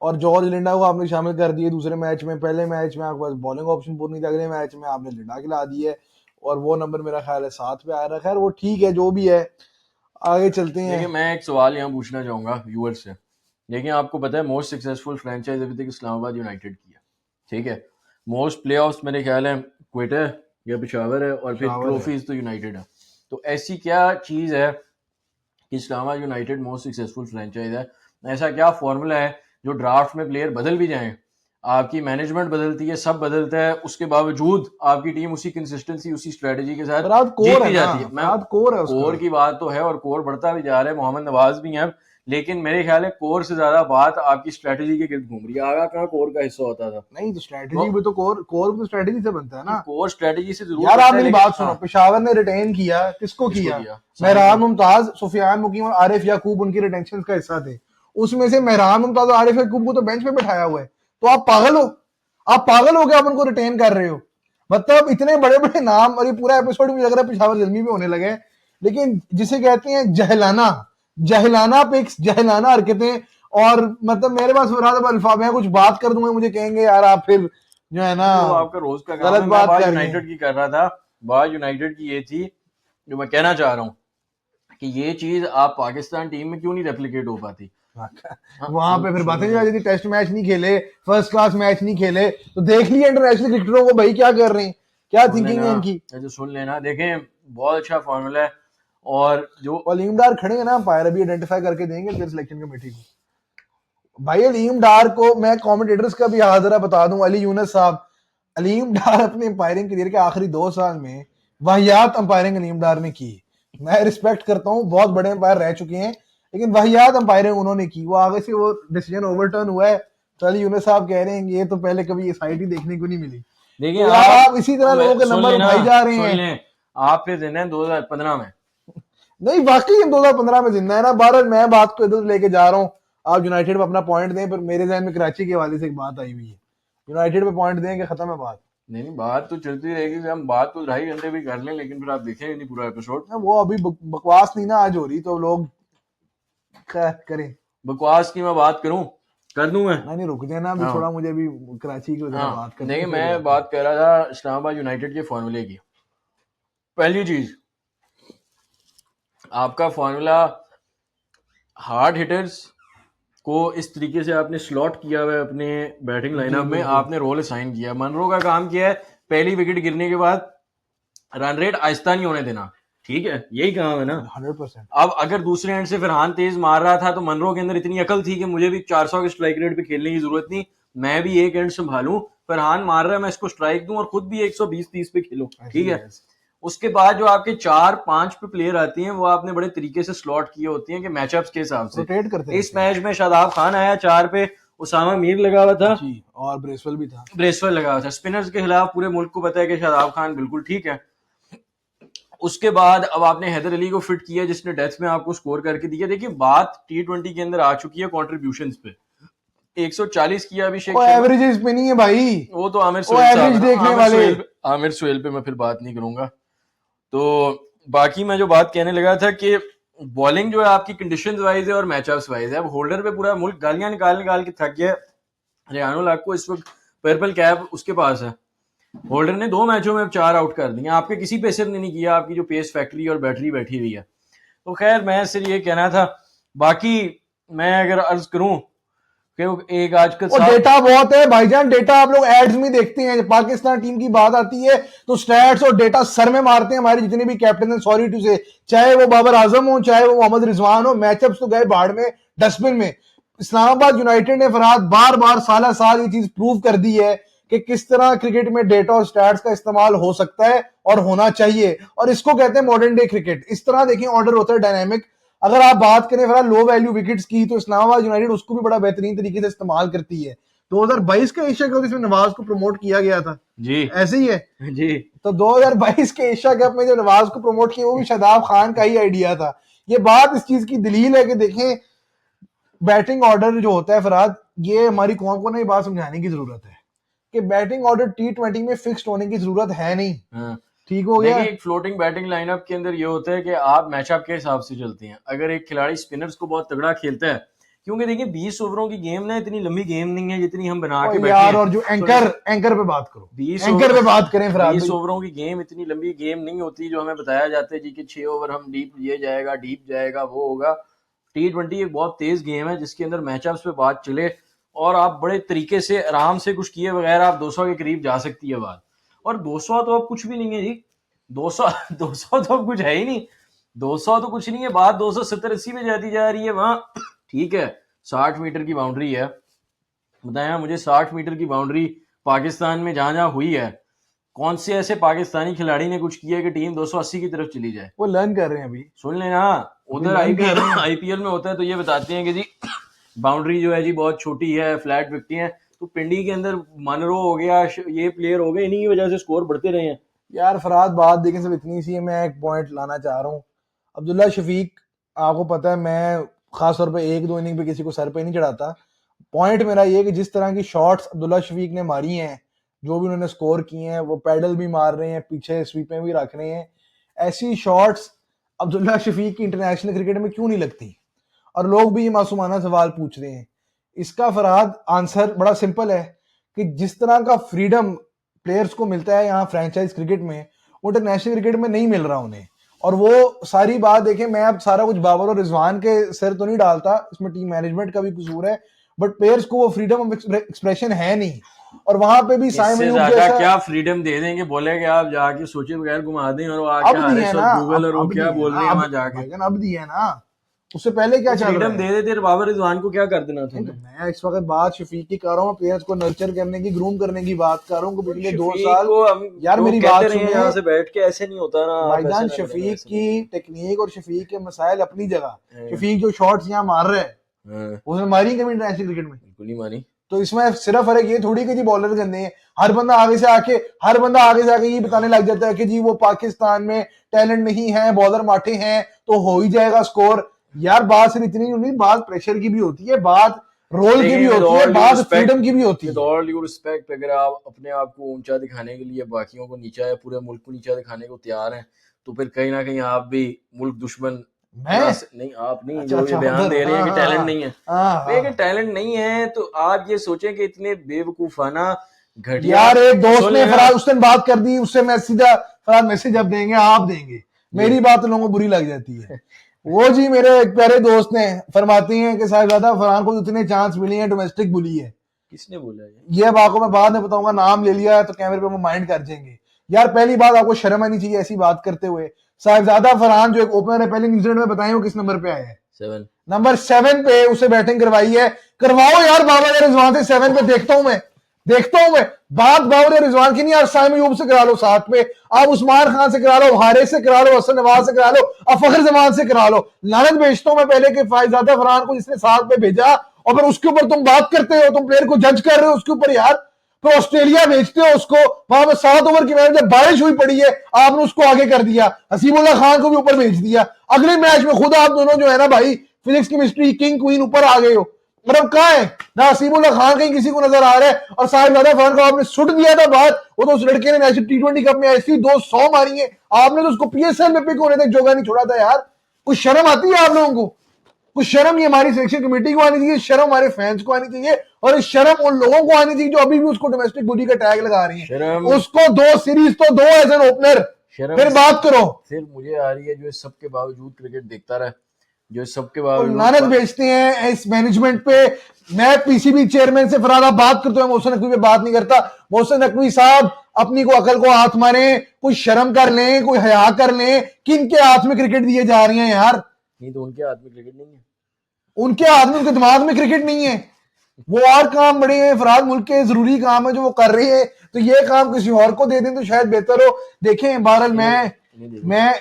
और जॉर्ज लिंडा को आपने शामिल कर दिए दूसरे मैच में। पहले मैच में आपके पास बॉलिंग ऑप्शन पूरी नहीं था, अगले मैच में आपने लिंडा खिला दी है, और वो नंबर मेरा ख्याल है 7 पे आ रहा है। खैर वो ठीक है, जो भी है, आगे चलते हैं। देखिए मैं एक सवाल यहाँ पूछना चाहूंगा व्यूअर्स से। देखिए आपको पता है मोस्ट सक्सेसफुल फ्रेंचाइज अभी तक इस्लामाबाद यूनाइटेड की है, ठीक है। मोस्ट प्लेऑफ्स मेरे ख्याल है क्वेटा या पेशावर है, और फिर पेशावर है। ट्रॉफीज तो यूनाइटेड है। तो ऐसी क्या चीज़ है कि Islamabad United most successful franchise है? ऐसा क्या फॉर्मूला है जो ड्राफ्ट में प्लेयर बदल भी जाएं, आपकी मैनेजमेंट बदलती है, सब बदलता है, उसके बावजूद आपकी टीम उसी कंसिस्टेंसी, उसी स्ट्रेटजी के साथ जीतती जाती है? मैं कोर की बात तो है, और कोर बढ़ता भी जा रहा है, मोहम्मद नवाज भी हैं, लेकिन मेरे ख्याल है कोर से ज्यादा बात आपकी स्ट्रेटजी के गिर्द घूम रही है। आगा कहाँ कोर का हिस्सा होता था? नहीं तो स्ट्रेटजी भी तो कोर तो स्ट्रेटजी से बनता है ना। कोर स्ट्रेटजी से जरूर यार आप मेरी बात सुनो, हाँ, पेशावर ने रिटेन किया, किसको किया? मेहरान मुमताज, सुफियान मुकीम और आरिफ याकूब उनकी रिटेंशन का हिस्सा थे। उसमें से मेहरान मुमताज और आरिफ याकूब को तो बेंच पे बैठाया हुआ है। तो आप पागल हो? आप पागल हो गया, आप उनको रिटेन कर रहे हो? मतलब इतने बड़े बड़े नाम, और ये पूरा एपिसोड मुझे लग रहा है पेशावर ज़िल्मी पे होने लगे। लेकिन जिसे कहते हैं जहलाना पिक्स, जहलाना हरकतें, और मतलब मेरे पास अल्फाब है, कुछ बात कर दूंगा मुझे कहेंगे यार आप फिर जो है ना तो आपका रोज का काम गलत है। बात मैं कर यूनाइटेड की कर रहा था, बात यूनाइटेड की ये थी जो मैं कहना चाह रहा हूँ कि ये चीज आप पाकिस्तान टीम में क्यों नहीं रेप्लिकेट हो पाती? वहां पे फिर बातें नहीं आती, टेस्ट मैच नहीं खेले, फर्स्ट क्लास मैच नहीं खेले, तो देख लिया इंटरनेशनल क्रिकेटरों को भाई क्या कर रहे हैं, क्या थिंकिंग है इनकी। जो सुन लेना, देखें बहुत अच्छा फॉर्मूला है, और जो अलीम डार खड़े हैं ना अंपायर, अभी आइडेंटिफाई करके देंगे फिर सिलेक्शन कमेटी को। भाई अलीम डार को मैं कमेंटेटर्स का भी हाजिरा बता दूं, अली यूनुस साहब, अलीम डार अपने अंपायरिंग करियर के आखिरी 2 साल में वाहियात अंपायरिंग अलीम डार ने की। मैं रिस्पेक्ट करता हूँ, बहुत बड़े अंपायर रह चुके हैं, लेकिन वाहियात अंपायरिंग उन्होंने की। वो आगे से वो डिसीजन ओवरटर्न हुआ है, तो अली यूनुस साहब कह रहे हैं ये तो पहले कभी साइड ही देखने को नहीं मिली। देखिए तो आप इसी तरह लोगों के नंबर उठाई जा रहे हैं। लें, आप पे देना है 2015 में। नहीं वाकई हम 2015 में जिंदा है ना। बार मैं बात को इधर लेके जा रहा हूँ, आप यूनाइटेड पे अपना पॉइंट दें, पर मेरे जहन में कराची के हवाले से एक बात आई हुई है, यूनाइटेड पे पॉइंट दें कि खत्म है बात। नहीं बात तो चलती रहेगी, हम बात तो 2.5 घंटे भी कर लें, लेकिन फिर आप देखेंगे नहीं पूरा एपिसोड। वो अभी बकवास नहीं ना आज हो रही, तो लोग करें। बकवास की मैं बात करूं, कर दूं मैं? नहीं रुक जाना अभी थोड़ा, मुझे भी कराची की वजह से बात करनी है। देखिए मैं बात कर रहा था इस्लामाबाद यूनाइटेड के फॉर्मूले की। पहली चीज, आपका फॉर्मूला हार्ड हिटर्स को इस तरीके से आपने स्लॉट किया हुआ है अपने बैटिंग लाइनअप में, आपने रोल असाइन किया। मनरो का काम किया है पहली विकेट गिरने के बाद रन रेट आहिस्ता नहीं होने देना, ठीक है, यही काम है ना 100%। अब अगर दूसरे एंड से फरहान तेज मार रहा था तो मनरो के अंदर इतनी अकल थी कि मुझे भी 400 के स्ट्राइक रेट पे खेलने की जरूरत नहीं, मैं भी एक एंड संभालूं, फरहान मार रहा है मैं इसको स्ट्राइक दूं और खुद भी 120-30 पे खेलूं, ठीक है। उसके बाद जो आपके 4-5 पे प्लेयर आते हैं वो आपने बड़े तरीके से स्लॉट किए होते हैं कि मैचअप्स के हिसाब से रोटेट करते हैं। इस मैच में शादाब खान आया 4 पे, उसामा मीर लगा हुआ था जी, और ब्रेसवेल भी था, ब्रेसवेल लगा हुआ था। स्पिनर्स के खिलाफ पूरे मुल्क को पता है कि शादाब खान बिल्कुल ठीक है। उसके बाद अब आपने हैदर अली को फिट किया जिसने डेथ में आपको स्कोर करके दिया। देखिए बात T20 के अंदर आ चुकी है कॉन्ट्रीब्यूशंस पे, 140 किया अभिषेक शर्मा, एवरेजेस पे नहीं है भाई, वो तो आमिर एवरेज देखने वाले। आमिर सुहेल पे मैं फिर बात नहीं करूंगा। तो बाकी मैं जो बात कहने लगा था कि बॉलिंग जो है आपकी कंडीशंस वाइज है और मैचअप्स वाइज है। अब होल्डर पे पूरा मुल्क गालियां निकाल निकाल के थक गया। रेहानुल हक को इस वक्त पर्पल कैप उसके पास है, होल्डर ने 2 मैचों में 4 आउट कर दिए, आपके किसी पे असर नहीं किया, आपकी जो पेस फैक्ट्री और बैटरी बैठी हुई है। तो खैर मैं सिर्फ ये कहना था, बाकी मैं अगर अर्ज करूं कि एक आजकल डेटा बहुत है भाईजान, डेटा आप लोग एड्स में देखते हैं, पाकिस्तान टीम की बात आती है तो स्टैट्स और डेटा सर में मारते हैं हमारे जितने भी कैप्टन हैं, सॉरी टू से, चाहे वो बाबर आजम हो चाहे वो मोहम्मद रिजवान हो, मैचअप्स तो गए बाढ़ में, डस्टबिन में। इस्लामाबाद यूनाइटेड ने फरहाद बार बार साला साल ये चीज प्रूव कर दी है कि किस तरह क्रिकेट में डेटा और स्टैट्स का इस्तेमाल हो सकता है और होना चाहिए, और इसको कहते हैं मॉडर्न डे क्रिकेट। इस तरह देखिए ऑर्डर होता है डायनामिक। अगर आप बात करें फिर लो वैल्यू विकेट्स की, तो इस्लामाबाद यूनाइटेड उसको भी बड़ा बेहतरीन तरीके से इस्तेमाल करती है। 2022 के एशिया कप जिसमें नवाज को प्रमोट किया गया था जी, ऐसे ही है जी, तो 2022 के एशिया कप में जो नवाज को प्रमोट किया वो भी शादाब खान का ही आइडिया था। ये बात इस चीज की दलील है कि देखें बैटिंग ऑर्डर जो होता है फरहाद, ये हमारी कौम को ना ये बात समझाने की जरूरत है कि बैटिंग ऑर्डर T20 में फिक्स्ड होने की जरूरत है नहीं। ठीक हो गया। देखिए एक फ्लोटिंग बैटिंग लाइनअप के अंदर ये होता है कि आप मैचअप के हिसाब से चलते हैं। अगर एक खिलाड़ी स्पिनर्स को बहुत तगड़ा खेलता है, क्योंकि देखिए 20 ओवरों की गेम ना इतनी लंबी गेम नहीं है जितनी हम बना के बैठे यार, और जो एंकर पे बात करो, 20 एंकर पे बात करें फिर 20 ओवरों की गेम इतनी लंबी गेम नहीं होती जो हमें बताया जाता है जी कि 6 ओवर हम डीप ये जाएगा, डीप जाएगा, वो होगा। T20 एक बहुत तेज गेम है जिसके अंदर मैचअप्स पे बात चले और आप बड़े तरीके से आराम से कुछ किए बगैर आप 200 के करीब जा सकती है बात। और 200 तो अब कुछ भी नहीं है जी, 200 तो अब कुछ है ही नहीं, 200 तो कुछ नहीं है, बात 270-80 में जाती जा रही है वहां। ठीक है 60 मीटर की बाउंड्री है, बताया मुझे 60 मीटर की बाउंड्री पाकिस्तान में जहां जहां हुई है, कौन से ऐसे पाकिस्तानी खिलाड़ी ने कुछ किया कि टीम 280 की तरफ चली जाए? वो लर्न कर रहे हैं अभी, सुन लेना, उधर आईपीएल में होता है तो ये बताते हैं कि जी बाउंड्री जो है जी बहुत छोटी है, फ्लैट विकेटें हैं, तो पिंडी के अंदर मनरो हो गया, ये प्लेयर हो गए, इन्हीं की वजह से स्कोर बढ़ते रहे हैं। यार फरहाद बात देखें सब इतनी सी है, मैं एक पॉइंट लाना चाह रहा हूँ। अब्दुल्ला शफीक, आपको पता है मैं खासतौर पे 1-2 इनिंग पे किसी को सर पे नहीं चढ़ाता। पॉइंट मेरा ये कि जिस तरह की शॉट्स अब्दुल्ला शफीक ने मारी हैं, जो भी उन्होंने स्कोर किए हैं, वो पैडल भी मार रहे हैं, पीछे स्वीपें भी रख रहे हैं, ऐसी शॉट्स अब्दुल्ला शफीक की इंटरनेशनल क्रिकेट में क्यों नहीं लगती? और लोग भी ये मासूमाना सवाल पूछ रहे हैं। इसका फरहाद आंसर बड़ा सिंपल है कि जिस तरह का फ्रीडम प्लेयर्स को मिलता है यहाँ फ्रेंचाइज क्रिकेट में, वो इंटरनेशनल क्रिकेट में नहीं मिल रहा उन्हें। और वो सारी बात देखें, मैं अब सारा कुछ बाबर और रिजवान के सिर तो नहीं डालता, इसमें टीम मैनेजमेंट का भी कसूर है, बट प्लेयर्स को वो फ्रीडम ऑफ एक्सप्रेशन है नहीं। और वहां पे भी इससे ज्यादा क्या फ्रीडम दे देंगे, बोले कि आप जाके सोचे बगैर घुमा दें और वो आके हारिस और गूगल और वो क्या बोल रहे हैं वहां जाके, अब दिया ना, उससे पहले क्या चल रहा है? फ्रीडम दे देते बाबर रिजवान को क्या कर देना था? मैं इस वक्त बात शफीक की कर रहा हूँ, प्लेयर्स को नर्चर करने की, ग्रूम करने की बात कर रहा हूँ। पिछले 2 साल यार मेरी बात सुनिए, यहाँ से बैठ के ऐसे नहीं होता ना भाईजान। शफीक की टेक्निक और शफीक के मसाइल अपनी जगह, शफीक जो शॉट्स यहाँ मार रहे हैं उसने मारी कभी इंटरनेशनल क्रिकेट में? बिल्कुल नहीं मारी। तो इसमें सिर्फ फर्क ये थोड़ी कि जी बॉलर गंदे हैं, हर बंदा आगे से आके ये बताने लग जाता है कि जी वो पाकिस्तान में टैलेंट नहीं है, बॉलर माठे हैं तो हो ही जाएगा स्कोर। यार बात सिर्फ इतनी नहीं, बात प्रेशर की भी होती है, बात रोल की भी होती है, बात फ्रीडम की भी होती है। विद ऑल ड्यू रिस्पेक्ट, अगर आप अपने आप को ऊंचा दिखाने के लिए बाकियों को नीचा या पूरे मुल्क को नीचा दिखाने को तैयार हैं, तो फिर कहीं ना कहीं आप भी मुल्क दुश्मन नहीं, आप नहीं, जो ये बयान दे रहे हैं कि टैलेंट नहीं है, अगर टैलेंट नहीं है तो आप ये सोचें कि इतने बेवकूफाना घटिया। यार एक दोस्त ने फराज उस दिन बात कर दी, उससे मैं सीधा फराज मैसेज अब देंगे आप देंगे, मेरी बात लोगों को बुरी लग जाती है। वो जी मेरे एक प्यारे दोस्त ने फरमाती हैं कि साहिबजादा फरहान को इतने चांस मिले हैं, डोमेस्टिक बुली है। किसने बोला ये अब आपको मैं बाद में बताऊंगा, नाम ले लिया तो कैमरे पे वो माइंड कर जाएंगे। यार पहली बात आपको शर्म आनी चाहिए ऐसी बात करते हुए। साहिबजादा फरहान जो एक ओपनर है, पहले न्यूजीलैंड में बताएं वो किस नंबर पे आया है? 7 नंबर 7 पे उसे बैटिंग करवाई है। करवाओ यार बाबर रिजवान से 7 पे, देखता हूं मैं बात बाबर रिजवान की नहीं यार, साइम अयूब से करा लो 7 पे, आप उस्मान खान से करा लो, हारिस से करा लो, हसन नवाज से करा लो, अब फखर जमान से करा लो। लानत भेजता हूं मैं पहले कि फायजादा फरहान को जिसने 7 पे भेजा और फिर उसके ऊपर तुम बात करते हो, तुम प्लेयर को जज कर रहे हो उसके ऊपर। यार तो ऑस्ट्रेलिया भेजते हो उसको, वहां पर 7 ओवर की मैच जब बारिश हुई पड़ी है आपने उसको आगे कर दिया, हसीबुल्ला खान को भी ऊपर भेज दिया। अगले मैच में खुद आप दोनों जो है ना भाई फिजिक्स केमिस्ट्री किंग क्वीन ऊपर आ गए हो, मतलब कहाँ है ना हसीबुल्ला खान कहीं किसी को नजर आ रहा है, और साहिबजादा फरहान को आपने सुट दिया था बात। वो तो उस लड़के ने मैच T20 कप में ऐसी 200 मारी है, आपने तो उसको PSL में पिक होने तक जोगा नहीं छोड़ा था। यार कुछ शर्म आती है आप लोगों को? कुछ शर्म ये हमारी सिलेक्शन कमेटी को आनी चाहिए, शर्म हमारे फैंस को आनी चाहिए, और इस शर्म उन लोगों को आनी चाहिए जो अभी भी उसको डोमेस्टिक बुली का टैग लगा रही है। उसको 2 सीरीज तो दो एज एन ओपनर, फिर बात करो। फिर मुझे आ रही है जो इस सबके बावजूद क्रिकेट देखता रहा, जो इस सबके बावजूद लानत भेजते हैं इस मैनेजमेंट पे। मैं PCB चेयरमैन से फरादा बात करते हैं, मोहसिन नकवी पे बात नहीं करता। मोहसिन नकवी साहब अपनी को अकल को हाथ मारे, कोई शर्म कर लें, कोई हया कर लें। किन के हाथ में क्रिकेट दिए जा रही है यार? नहीं तो उनके हाथ में क्रिकेट नहीं है, उनके हाथ में, उनके दिमाग में क्रिकेट नहीं है। वो और काम बड़े हैं फराज, मुल्क के जरूरी काम है जो वो कर रहे हैं, तो ये काम किसी और को दे दें तो शायद बेहतर हो। देखें बहरहाल मैं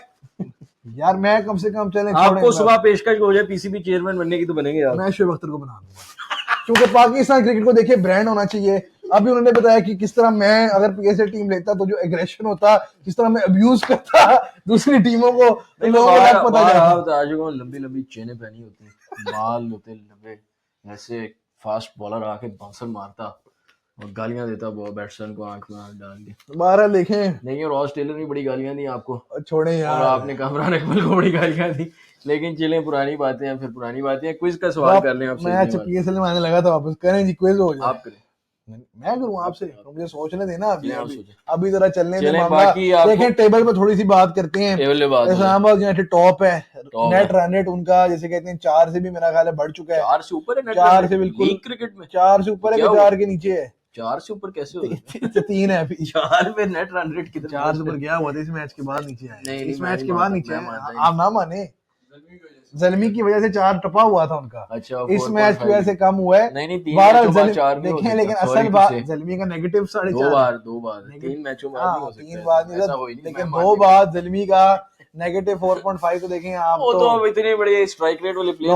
यार मैं कम से कम चलें, आपको सुबह पेशकश हो जाए PCB चेयरमैन बनने की तो बनेंगे आप। मैं शुएब अख्तर को बना दूंगा, क्योंकि पाकिस्तान क्रिकेट को देखिए ब्रांड होना चाहिए। अभी उन्होंने बताया कि किस तरह मैं अगर PSL टीम लेता तो जो एग्रेशन होता, किस तरह मैं अब्यूज करता दूसरी टीमों को, तो लोगों को लग पता जाता। लंबी लंबी चेनें पहनी होती, बाल होते लंबे, ऐसे फास्ट बॉलर आके बाउंसर मारता और गालियां देता वो बैट्समैन को आंख में आंख डाल के। 12 देखें नहीं, और रॉस टेलर ने बड़ी गालियां दी आपको, छोड़े यार, और आपने कामरान अकमल को बड़ी गालियां दी। लेकिन चलें, पुरानी बातें हैं, फिर पुरानी बातें हैं। क्विज का सवाल कर लें आपसे। मैच PSL में आने लगा था, वापस करें जी, क्विज हो जाए। आप करें, मैं करूं आपसे? तो मुझे सोचने देना, सोचें। अभी जरा चलने दे मामला। बाकी देखें टेबल पे थोड़ी सी बात करते हैं। इस्लामाबाद यूनाइटेड टॉप है, नेट रन रेट उनका जैसे कहते हैं 4 से भी मेरा ख्याल है बढ़ चुका है। 4 से ऊपर है, 4 से बिल्कुल क्रिकेट में 4 से ऊपर है कि 4 के नीचे है? 4 से ऊपर कैसे हो? 3 है अभी। 4 पे नेट रन रेट कितना? 4 से ऊपर गया हुआ था, इस मैच के बाद नीचे आया। नहीं, इस मैच के बाद नीचे आया, आप ना माने, जलमी की वजह से 4 टपा हुआ था उनका। अच्छा, इस मैच की वजह से कम हुआ है। नहीं 12 देखें, लेकिन असल बात जलमी का नेगेटिव 4.5 दो बार 3 मैचों में नहीं हो सकता, 3 बार नहीं, लेकिन 2 बार जलमी का नेगेटिव 4.5 तो देखें आप। वो तो इतने बड़े स्ट्राइक रेट वाले प्लेयर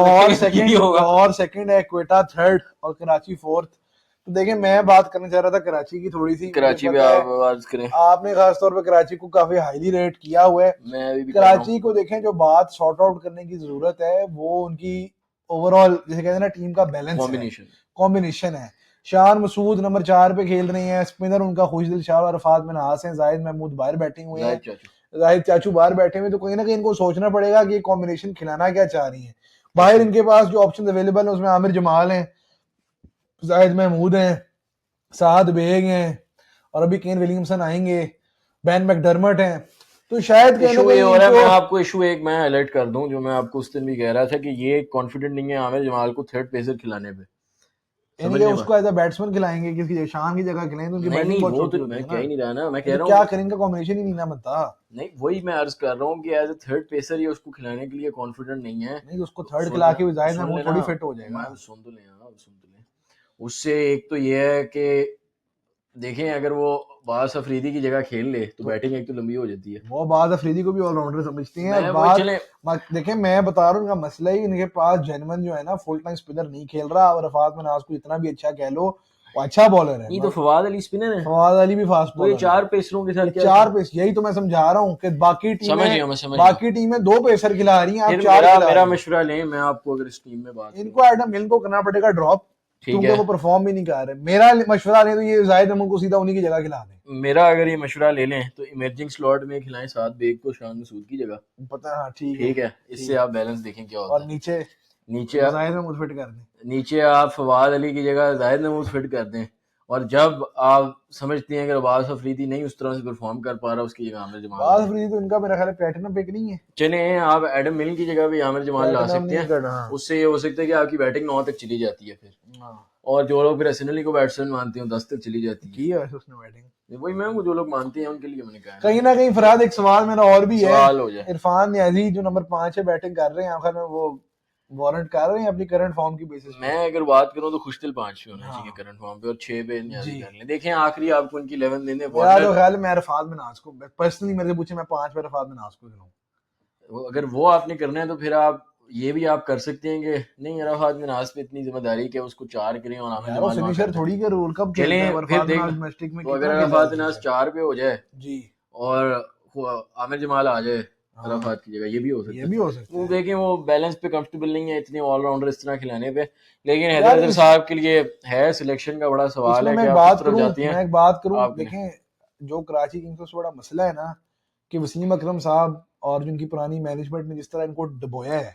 और सेकंड है क्वेटा, थर्ड, और कराची फोर्थ। तो देखें मैं बात करना चाह रहा था कराची की थोड़ी सी। कराची पे आप बात करें, आपने खासतौर पे कराची को काफी हाईली रेट किया हुआ है। मैं भी कराची को देखें, जो बात सॉर्ट आउट करने की जरूरत है वो उनकी ओवरऑल जैसे कहते हैं ना टीम का बैलेंस कॉम्बिनेशन है। शान मसूद नंबर 4 पे खेल रहे हैं, स्पिनर उनका खुशदिल शाह और अरफात मिन्हास हैं, जाहिद महमूद बाहर बैठे हुए हैं, जाहिद चाचू बाहर बैठे हुए, तो कहीं ना कहीं इनको सोचना पड़ेगा कि कॉम्बिनेशन खिलाना क्या चाह रही है। बाहर इनके पास जो ऑप्शन अवेलेबल है उसमें आमिर जमाल हैं, जाहिद महमूद हैं, साद बेग हैं, और अभी केन विलियमसन आएंगे, बैन मैकडर्मट हैं। तो शायद मैं आपको इशू एक मैं हाईलाइट कर दूं, जो मैं आपको उस दिन भी कह रहा था कि ये कॉन्फिडेंट नहीं है आमिर जमाल को थर्ड पेसर खिलाने पे। उसको एज अ बैट्समैन खिलाएंगे, किसी शान की जगह खिलाएंगे, उनकी बैटिंग बहुत छोटी होती है। मैं कह ही नहीं रहा ना, मैं कह रहा हूं क्या करेंगे, कॉम्बिनेशन ही नहीं ना बनता। नहीं, वही मैं अर्ज कर रहा हूं कि एज अ थर्ड पेसर ही उसको खिलाने के लिए कॉन्फिडेंट नहीं है। नहीं, उसको थर्ड खिला के भी जाहिर है वो थोड़ी फिट हो जाएगा। सुन तो लें उससे एक तो ये है कि देखें, अगर वो बास अफरीदी की जगह खेल ले तो बैटिंग एक तो लंबी हो जाती है। वो बात अफरीदी को भी ऑलराउंडर समझती हैं। मैं वो बात चले देखें, मैं बता रहा हूँ इनका मसला ही, इनके पास जेनवन जो है ना फुल टाइम स्पिनर नहीं खेल रहा। और रफात मनाज को इतना भी अच्छा कह लो, वो अच्छा बॉलर है, नहीं तो फवाद अली स्पिनर है, फवाद अली भी फास्ट तो ये बॉलर है। 4 पेसरों के साथ ये क्या 4 पेस, यही तो मैं समझा रहा हूँ कि समझ गया, मैं समझ गया। बाकी टीमें 2 पेसर खिला रही हैं, आप फिर 4 मेरा खिला मेरा रही हैं। मशवरा लें, मैं आपको अगर इस टीम में बात करूं, इनको एडम मिल को करना पड़ेगा ड्रॉप, ठीक क्योंकि है, वो परफॉर्म भी नहीं कर रहे। मेरा मशवरा लें तो ये जाहिद अमन को सीधा उन्हीं की जगह खिला दें। मेरा अगर ये मशवरा ले लें तो इमर्जिंग स्लॉट में खिलाएं साद बेग को शान मसूद की जगह, पता है, हाँ ठीक है, ठीक है, ठीक इससे है। आप बैलेंस देखें क्या होता और है। नीचे नीचे जाहिद अहमद फिट कर दें। नीचे आप फवाद अली की जगह जाहिद नमूद फिट कर दें, और जब आप समझते हैं कि अब्बास अफरीदी नहीं उस तरह से परफॉर्म कर पा रहा, उसकी जगह आमिर जमाल ला बात दें। अफरीदी तो इनका मेरा ख्याल है प्लेटिनम पिक नहीं है, चले आप एडम मिल की जगह भी आमिर जमाल ला प्लेटिनम सकते नहीं हैं, करना। हाँ उससे ये हो सकता है कि आपकी बैटिंग 9 तक चली जाती है फिर, हाँ, और जो लोग फिर हसन अली को बैट्समैन मानते हैं 10 तक चली जाती है। की है वैसे उसने बैटिंग। वही मैं जो लोग मानते हैं उनके लिए मैंने कहा है कहीं ना कहीं फरहाद एक सवाल मेरा और भी है, सवाल हो जाए। इरफान न्याजी जो नंबर 5 है बैटिंग कर रहे हैं, आखिर में वो वारंट कर रहे हैं अपनी करंट फॉर्म की बेसिस पे। मैं अगर बात करूं तो खुशदिल 5 पे होना हाँ चाहिए करंट फॉर्म पे, और 6 पे न्याजी जी, कर लें। देखें आखिरी आपको उनकी 11 देने मेरा तो वार्नर, ख्याल है मैं रफात मिनाज को, पर्सनली मेरे से पूछे मैं 5 पे रफात मिनाज को खिलाऊं। अगर वो आपने करना है तो फिर आप ये भी आप कर सकते हैं कि नहीं अराफात मिनाज पे इतनी जिम्मेदारी कि उसको 4 करें और आमिर यार वो जमाल वहां कर फिनिशर दें। थोड़ी के रोल कब खेलता है, चलें फिर रफात देख, मिनाज डोमेस्टिक में तो अगर कितना खेला है अराफात मिनाज फिनिशर। 4 पे हो जाए जी और आमिर जमाल आ जाए हाँ, अराफात की जगह, ये भी हो ये सकता भी है। हो सकता वो है देखें वो बैलेंस पे कंफर्टेबल नहीं है इतने ऑलराउंडर इस तरह खिलाने पे, लेकिन हैदर यार। अजहर साहब के लिए है सिलेक्शन का बड़ा सवाल इसमें है मैं कि एक आप किस बात तरफ करूं, जाते हैं। मैं एक बात करूं, आप देखें जो कराची किंग्स का सबसे बड़ा मसला है ना, कि वसीम अकरम साहब और जिनकी पुरानी मैनेजमेंट ने जिस तरह इनको डुबोया है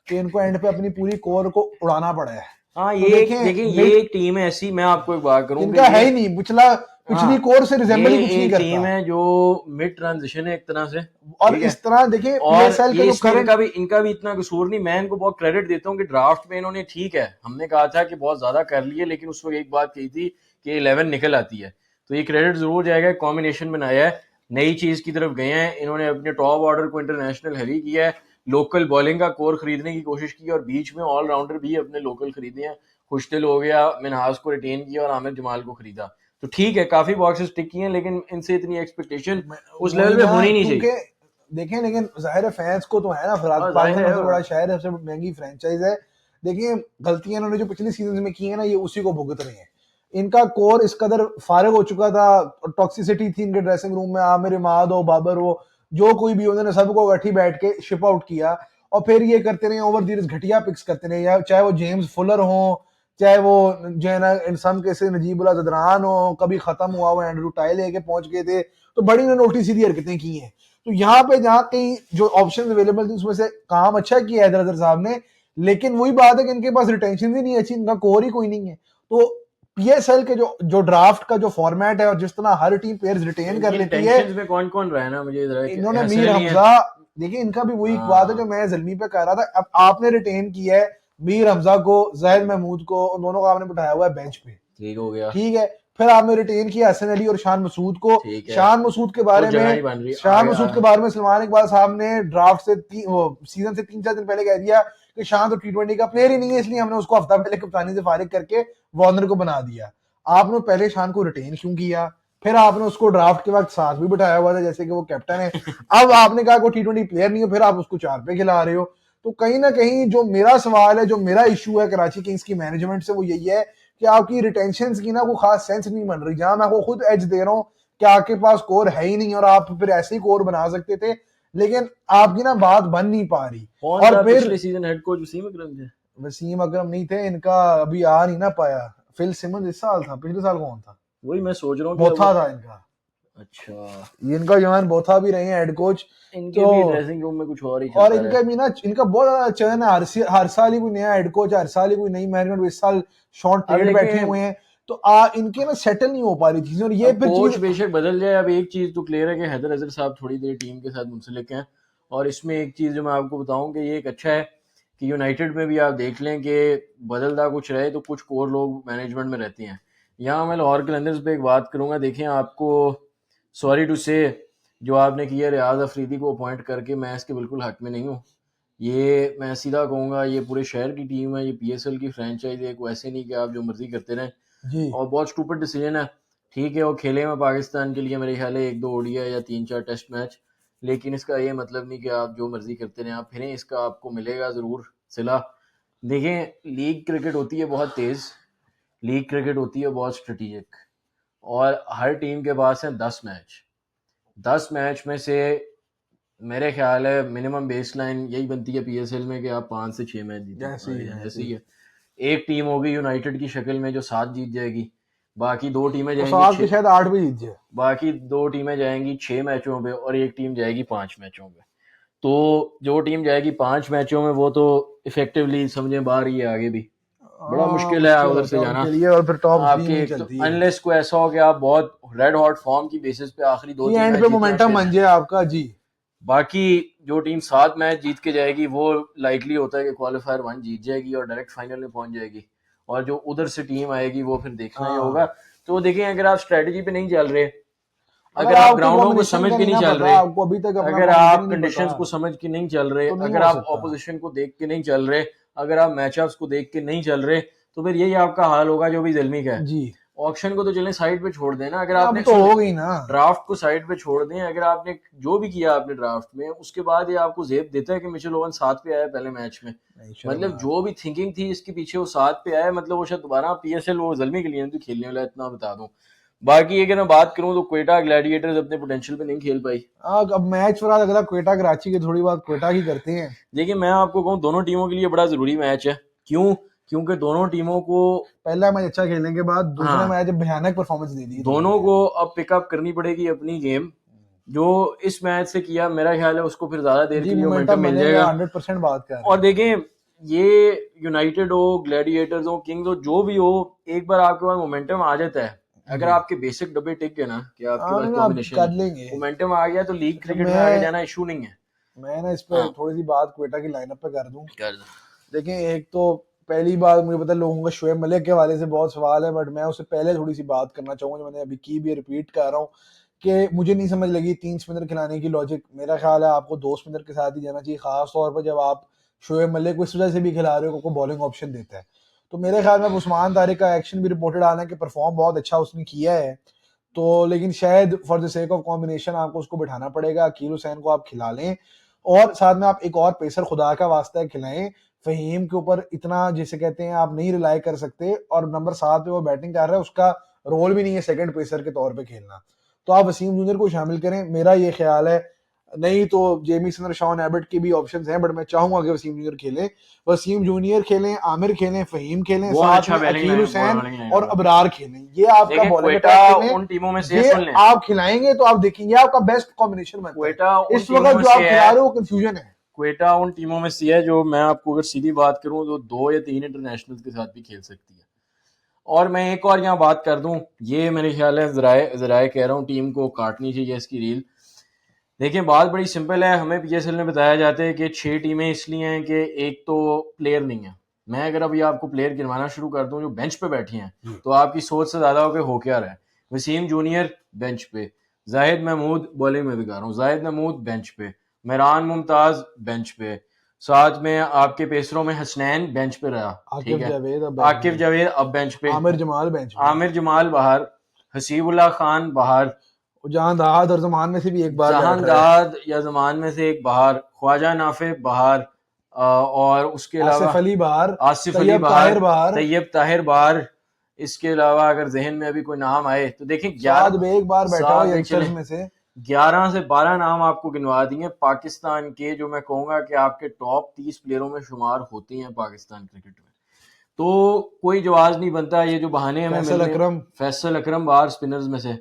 कि इनको एंड पे अपनी पूरी कोर को उड़ाना पड़ा है। हाँ तो ये देखें देखिए ये मिड एक टीम है ऐसी, मैं आपको एक बात करूं कि इनका है ये, ही नहीं, पिछली हाँ कोर से रिजेंबल ये ही कुछ नहीं एक टीम करता। है जो मिड ट्रांजिशन है एक तरह से, और ठीक है, इस तरह देखें और पीएसएल ये के जो इसमें करंट, इनका भी इतना कसूर नहीं। मैं इनको बहुत क्रेडिट देता हूँ कि ड्राफ्ट में इन्होंने, ठीक है हमने कहा था कि बहुत ज्यादा कर लिए, लेकिन उस वक्त एक बात कही थी कि 11 निकल आती है, तो ये क्रेडिट जरूर जाएगा, कॉम्बिनेशन बनाया है, नई चीज की तरफ गए हैं इन्होंने, अपने टॉप ऑर्डर को इंटरनेशनल हैवी किया है, लोकल बॉलिंग का कोर खरीदने की कोशिश की, और बीच में ऑलराउंडर भी अपने लोकल खरीदे हैं, खुशदिल हो गया, मिनहास को रिटेन किया और आमिर जमाल को खरीदा, तो ठीक है काफी बॉक्सेस टिक किए हैं, लेकिन इनसे इतनी एक्सपेक्टेशन उस वही लेवल पे ना, होनी नहीं क्योंकि चाहिए। देखें लेकिन जाहिर है फैंस को तो है ना, हाँ जाहिर पाकिस्तान का है, सबसे बड़ा शहर है, सबसे महंगी फ्रेंचाइज है। देखिए गलतियां इन्होंने जो पिछले सीजन में की है ना, ये उसी को भुगत रहे हैं। इनका कोर इस कदर फारिग हो चुका था, टॉक्सिसिटी थी इनके ड्रेसिंग रूम में, आमिर इमाद हो, बाबर हो, जो कोई भी, उन्होंने सबको गठी बैठ के शिप आउट किया, और फिर ये करते रहे ओवर दीज घटिया पिक्स करते रहे, या चाहे वो जेम्स फुलर हो, चाहे वो जो है ना इन सम केसेस नजीबुल्लाह जदरान हो, कभी खत्म हुआ वो एंड्रू टाई लेके पहुंच गए थे, तो बड़ी उन्होंने उल्टी सीधी हरकतें की हैं। तो यहाँ पे जहाँ कहीं जो ऑप्शन अवेलेबल थी उसमें से काम अच्छा किया है हैदर साहब ने, लेकिन वही बात है कि इनके पास रिटेंशन ही नहीं अच्छी, इनका कोर ही कोई नहीं है। तो पीएसएल के जो ड्राफ्ट का जो फॉर्मेट है और जिस तरह हर टीम प्लेयर्स रिटेन कर इनकी लेती है, टेंशन में कौन कौन रहा है ना, मुझे जरा इन्होंने हसन मीर अली है, हमजा, देखिए इनका भी वही बात है जो हाँ मैं जल्मी पे कह रहा था, अब आपने रिटेन किया है मीर हमजा को, जाहिद महमूद को, उन दोनों को आपने बिठाया हुआ है बेंच पे, ठीक हो गया, ठीक है। फिर आपने रिटेन किया हसन अली और शान मसूद को। ठीक है, शान मसूद के वो बारे जगह में नहीं बन रही शान आगे मसूद के बारे में सलमान इकबाल साहब ने ड्राफ्ट से सीजन से 3-4 दिन पहले कह दिया कि शान तो T20 का प्लेयर ही नहीं है, इसलिए हमने उसको हफ्ता पहले कप्तानी से फारिग करके वार्नर को बना दिया। आपने पहले शान को रिटेन क्यों किया? फिर आपने उसको ड्राफ्ट के वक्त साथ भी बिठाया हुआ था जैसे कि वो कैप्टन है। अब आपने कहा कोई T20 प्लेयर नहीं है, फिर आप उसको 4 पे खिला रहे हो। तो कहीं ना कहीं जो मेरा सवाल है, जो मेरा इशू है कराची किंग्स की मैनेजमेंट से, वो यही है कि आपकी रिटेंशन की ना कोई खास सेंस नहीं बन रही। जहां मैं आपको खुद एज दे रहा हूँ कि आपके पास कोर है ही नहीं और आप फिर ऐसे ही कोर बना सकते थे, लेकिन आपकी ना बात बन नहीं पा रही। कौन और था फिर पिछले सीजन हेड कोच? वसीम अकरम थे? वसीम अकरम नहीं थे, इनका अभी आ नहीं ना पाया। फिल सिमंस इस साल था, पिछले साल कौन था? वही मैं सोच रहा हूँ कि बोथा था इनका। अच्छा, ये इनका जवान बोथा भी रहे हैं हेड कोच। इनके तो भी ड्रेसिंग रूम में कुछ और ही और चलता रहा इनका भी ना, इनका बहुत ज्यादा चयन है, हर साल ही कोई नया हेड कोच, हर साल ही कोई नई मैनेजमेंट। इस साल शॉन अब टेट बैठे देखें, हुए हैं, तो इनके ना सेटल नहीं हो पा रही चीजें, और ये अब फिर कोच चीज। बेशक बदल जाए, अब एक चीज तो क्लियर है कि हैदर अजहर साहब थोड़ी देर टीम के साथ मुंसलिक हैं, और इसमें एक चीज जो मैं आपको बताऊं कि ये एक अच्छा है कि यूनाइटेड में भी आप देख लें कि बदलता कुछ रहे तो कुछ कोर लोग मैनेजमेंट में रहते हैं। यहाँ मैं लाहौर कलंदर्स पे एक बात करूंगा, देखें आपको सॉरी टू से जो आपने किया रियाज अफरीदी को अपॉइंट करके, मैं इसके बिल्कुल हक में नहीं हूँ। ये मैं सीधा कहूँगा, ये पूरे शहर की टीम है, ये PSL की फ्रेंचाइज है, कोई ऐसे नहीं कि आप जो मर्जी करते रहें, जी और बहुत स्टूपिड डिसीजन है, ठीक है वो खेले में पाकिस्तान के लिए मेरे ख्याल है 1-2 ओडीआई या 3-4 टेस्ट मैच, लेकिन इसका ये मतलब नहीं कि आप जो मर्जी करते रहें आप फिरें, इसका आपको मिलेगा ज़रूर सिला। देखें लीग क्रिकेट होती है बहुत तेज़, लीग क्रिकेट होती है बहुत स्ट्रेटेजिक, और हर टीम के पास है 10 मैच। 10 मैच में से मेरे ख्याल है मिनिमम बेस लाइन यही बनती है पीएसएल में कि आप 5 से 6 मैच जीतें। जैसे ही है जैसे ही है, एक टीम होगी यूनाइटेड की शक्ल में जो 7 जीत जाएगी, बाकी 2 टीमें तो जाएंगी सात के शायद 8 भी जीत जाए। बाकी 2 टीमें जाएंगी 6 मैचों पे और एक टीम जाएगी 5 मैचों पे। तो जो टीम जाएगी 5 मैचों में वो तो इफेक्टिवली समझे बाहर ही है, आगे भी बड़ा मुश्किल है मुश्किल उधर होता से है जाना। उनके लिए, और फिर टॉप 3 आपके नहीं एक तो चलती है। अनलेस को ऐसा हो कि आप बहुत रेड हॉट फॉर्म की बेसिस पे आखिरी ये 2-3 एंड मैच पे जीते हैं मोमेंटम फिर बन जाए आपका जी। बाकी जो टीम 7 मैच जीत के जाएगी वो लाइकली होता है कि क्वालिफायर 1 जीत जाएगी और डायरेक्ट फाइनल में पहुंच जाएगी, और जो उधर से टीम आएगी वो फिर देखना ही होगा। हाँ, तो देखें अगर आप स्ट्रेटजी पे नहीं चल रहे, अगर अगर आप आपको ग्राउंडों को कॉम्बिनेशन समझ का के नहीं नहीं ना चल पता, रहे, आपको अभी तक अपना अगर कॉम्बिनेशन आप ही नहीं पता, कंडीशंस को समझ के नहीं चल रहे, तो नहीं अगर हो आप सकता। ऑपोजिशन को देख के नहीं चल रहे, अगर आप मैचअप्स को देख के नहीं चल रहे, तो फिर यही आपका हाल होगा जो भी ज़ल्मी का है। जी ऑक्शन को तो चलें साइड पे छोड़ देना, अगर अब आपने तो सुने हो गई ना। ड्राफ्ट को साइड पे छोड़ दें, अगर आपने जो भी किया आपने ड्राफ्ट में उसके बाद ये आपको जेब देता है कि मिचेल ओवन 7 पे आया पहले मैच में, नहीं, मतलब शर्मनाक जो है। भी थिंकिंग थी इसके पीछे वो 7 पे आया, मतलब वो शायद दोबारा पीएसएल वो ज़ल्मी के लिए नहीं तो खेलने वाला है, इतना बता दूं। बाकी अगर मैं बात करूं तो क्वेटा ग्लैडिएटर्स अपने पोटेंशियल पे नहीं खेल पाई। अब मैच फिर अगला क्वेटा कराची के, थोड़ी बात क्वेटा की करते हैं। देखिए मैं आपको कहूं दोनों टीमों के लिए बड़ा जरूरी मैच है। क्यों? क्योंकि दोनों टीमों को, पहला मैच अच्छा खेलने के बाद दूसरा हाँ, मैच भयानक परफॉर्मेंस दे दी दोनों दोनों ने। को अब पिकअप करनी पड़ेगी अपनी गेम। जो इस मैच से किया मेरा ख्याल है उसको फिर ज्यादा देर जी के लिए मोमेंटम मोमेंटम मिल बनेगा, जाएगा। 100% बात कर रहे और हैं। देखें ये यूनाइटेड हो, ग्लैडिएटर्स हो, किंग्स हो, जो भी हो, एक बार आपके पास मोमेंटम आ जाता है, अगर जी आपके बेसिक डब्बे टिक गए ना कि आपके हाँ पास ना, अब कॉम्बिनेशन कर है, लेंगे। मोमेंटम आ गया तो लीग अच्छा क्रिकेट में आगे मैं जाना इशू नहीं है। मैं ना इस पे हाँ थोड़ी सी बात क्वेटा की लाइनअप पे कर दूं। कर दो। देखें, एक तो पहली बात मुझे पता है लोगों का शोएब मलिक के हवाले से बहुत सवाल है, बट मैं उससे पहले थोड़ी सी बात करना चाहूंगा जो मैंने अभी की भी, रिपीट कर रहा हूँ कि मुझे नहीं समझ लगी 3 स्पिनर खिलाने की लॉजिक। मेरा ख्याल है आपको 2 स्पिनर के साथ ही जाना चाहिए, खास तौर पर जब आप शोएब मलिक को इस वजह से भी खिला रहे हो को बॉलिंग ऑप्शन देता है। तो मेरे ख्याल में उस्मान तारिक का एक्शन भी रिपोर्टेड आना है कि परफॉर्म बहुत अच्छा उसने किया है, तो लेकिन शायद for the sake of combination आपको उसको बिठाना पड़ेगा। अकील हुसैन को आप खिला लें और साथ में आप एक और पेसर खुदा का वास्ता है खिलाएं। फहीम के ऊपर इतना जिसे कहते हैं आप नहीं रिलाई कर सकते, और नंबर 7 पे वो बैटिंग कर रहा है, उसका रोल भी नहीं है सेकंड पेसर के तौर पे खेलना। तो आप वसीम जूनियर को शामिल करें, मेरा ये ख्याल है। नहीं तो जेमीसन और शॉन एबट के भी ऑप्शंस हैं, बट मैं चाहूंगा कि वसीम जूनियर खेलें, वसीम जूनियर खेलें, आमिर खेलें, फहीम खेलें, बहुत साथ अच्छा में अकील हुसैन बॉलिंग लाइन और होगा। अबरार खेलें। ये आपका देखें बॉलिंग क्वेटा अटैक खेलें, उन टीमों में से, ये सुन लें, आप खिलाएंगे तो आप देखेंगे आपका बेस्ट कॉम्बिनेशन बनता है। क्वेटा उन इस टीमों वक्त में जो आप से खिला है, रहे हो कंफ्यूजन है। क्वेटा उन टीमों में से है जो मैं आपको अगर सीधी बात करूं तो 2 या 3 इंटरनेशनल के साथ भी खेल सकती है। और मैं एक और यहाँ बात कर दूं, ये मेरे ख्याल है जराए कह रहा हूँ टीम को काटनी चाहिए इसकी रील। देखिए बात बड़ी सिंपल है, हमें पीएसएल ने बताया जाता है कि 6 टीमें इसलिए हैं कि एक तो प्लेयर नहीं है। मैं अगर अभी आपको प्लेयर गिनवाना शुरू कर दूं जो बेंच पे बैठी हैं तो आपकी सोच से ज्यादा हो क्या रहा है। वसीम जूनियर बेंच पे, जाहिद महमूद बॉलिंग में दिखा रहा हूँ, जाहिद महमूद बेंच पे, मेहरान मुमताज बेंच पे, साथ में आपके पेसरों में हसनैन बेंच पे रहा, ठीक आकिब है, जावेद अब बेंच आकिब पे, जावेद अब बेंच पे, आमिर जमाल बेंच पे, आमिर जमाल बाहर, हसीबुल्लाह खान बाहर, जहां दहाद और जमान में से भी एक बार बैठ रहा है, जहांदाद या जमान में से एक बाहर, ख्वाजा नाफे बाहर, और उसके अलावा आसिफ अली बाहर, आसिफ अली तैयब बाहर, ताहिर बाहर, तैयब ताहिर बाहर। इसके अलावा अगर जहन में अभी कोई नाम आए तो देखें साद 11 बेग बार बैठा हुआ साथ में चले, यंगस्टर्स में से। 11 से 12 नाम आपको गिनवा दिए पाकिस्तान के, जो मैं कहूंगा कि आपके टॉप 30 प्लेयरों में शुमार होते हैं पाकिस्तान क्रिकेट में। तो कोई जवाब नहीं बनता ये जो बहाने हमें मिल फैसल रहे हैं। अकरम, फैसल अकरम बाहर स्पिनर्स में से,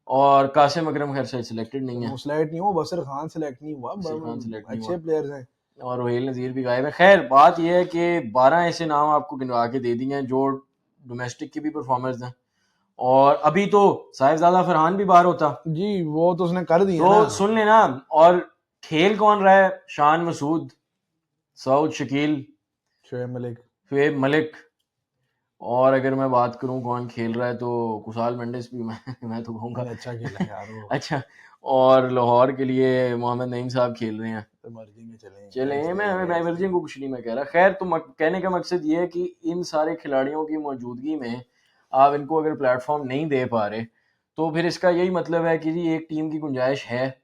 और कासिम अकरम खैर से सिलेक्टेड नहीं है, सेलेक्ट नहीं हुआ, बसर खान सेलेक्ट नहीं हुआ, बशीर खान सिलेक्ट नहीं हुआ, अच्छे प्लेयर्स हैं। और रोहेल नज़ीर भी गायब है। खैर बात यह है कि 12 ऐसे नाम आपको गिनवा के दे दिए हैं जो डोमेस्टिक के भी परफॉर्मर्स हैं, और अभी तो साहिबजादा फरहान भी बाहर होता जी वो तो उसने कर दिया तो ना। सुन लेना। और खेल कौन रहा है? शान मसूद, सऊद शकील, शोएब मलिक, शुएब मलिक, और अगर मैं बात करूं कौन खेल रहा है तो कुशाल मेंडिस भी मैं तो कहूँगा नहीं अच्छा खेला यार वो। अच्छा, और लाहौर के लिए मोहम्मद नईम साहब खेल रहे हैं। तो मर्जी में चले चले मैं वर्जिंग को कुछ नहीं मैं कह रहा। खैर तो कहने का मकसद ये है कि इन सारे खिलाड़ियों की मौजूदगी में आप इनको अगर प्लेटफॉर्म नहीं दे पा रहे तो फिर इसका यही मतलब है कि जी एक टीम की गुंजाइश है,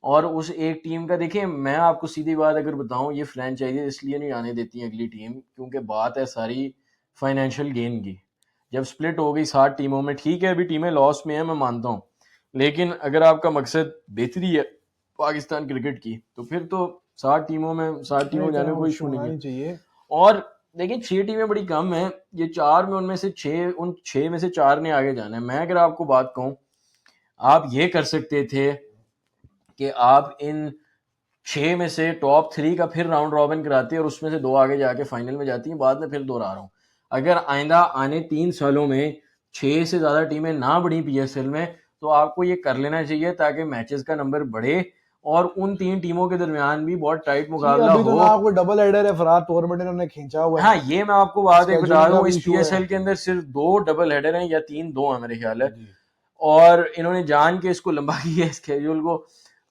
और उस एक टीम का देखिए, मैं आपको सीधी बात अगर बताऊं, ये फ्रेंचाइजी इसलिए नहीं आने देती हैं अगली टीम, क्योंकि बात है सारी फाइनेंशियल गेन की। जब स्प्लिट हो गई 7 टीमों में, ठीक है अभी टीमें लॉस में हैं, मैं मानता हूँ, लेकिन अगर आपका मकसद बेहतरी है पाकिस्तान क्रिकेट की, तो फिर तो 7 टीमों में 7 टीमों जाने में कोई इशू नहीं होना है। नहीं चाहिए। और देखिए 6 टीमें बड़ी कम है, ये 4 में, उनमें से 6, उन 6 में से 4 ने आगे जाना है। मैं अगर आपको बात कहूँ, आप ये कर सकते थे कि आप इन 6 में से टॉप 3 का फिर राउंड रॉबिन कराते हैं, और उसमें से 2 आगे जाके फाइनल में जाती हैं। बाद में फिर दोहरा रहा हूँ, अगर आइंदा आने 3 सालों में 6 से ज़्यादा टीमें ना बढ़ी पीएसएल में, तो आपको ये कर लेना चाहिए ताकि मैचेस का नंबर बढ़े और उन 3 टीमों के दरमियान भी बहुत टाइट जी मुकाबला अभी तो हो। ना कोई डबल हेडर है, फरार टूर्नामेंट इन्होंने खींचा हुआ हाँ, है, ये मैं आपको बात एक बता स्केड्यूलिंग का दूं, भी इस इशू है। पीएसएल के अंदर सिर्फ 2 डबल हेडर हैं, या 3, 2 है मेरे ख्याल है, जी और इन्होंने जान के इसको लंबा किया है स्केड्यूल को।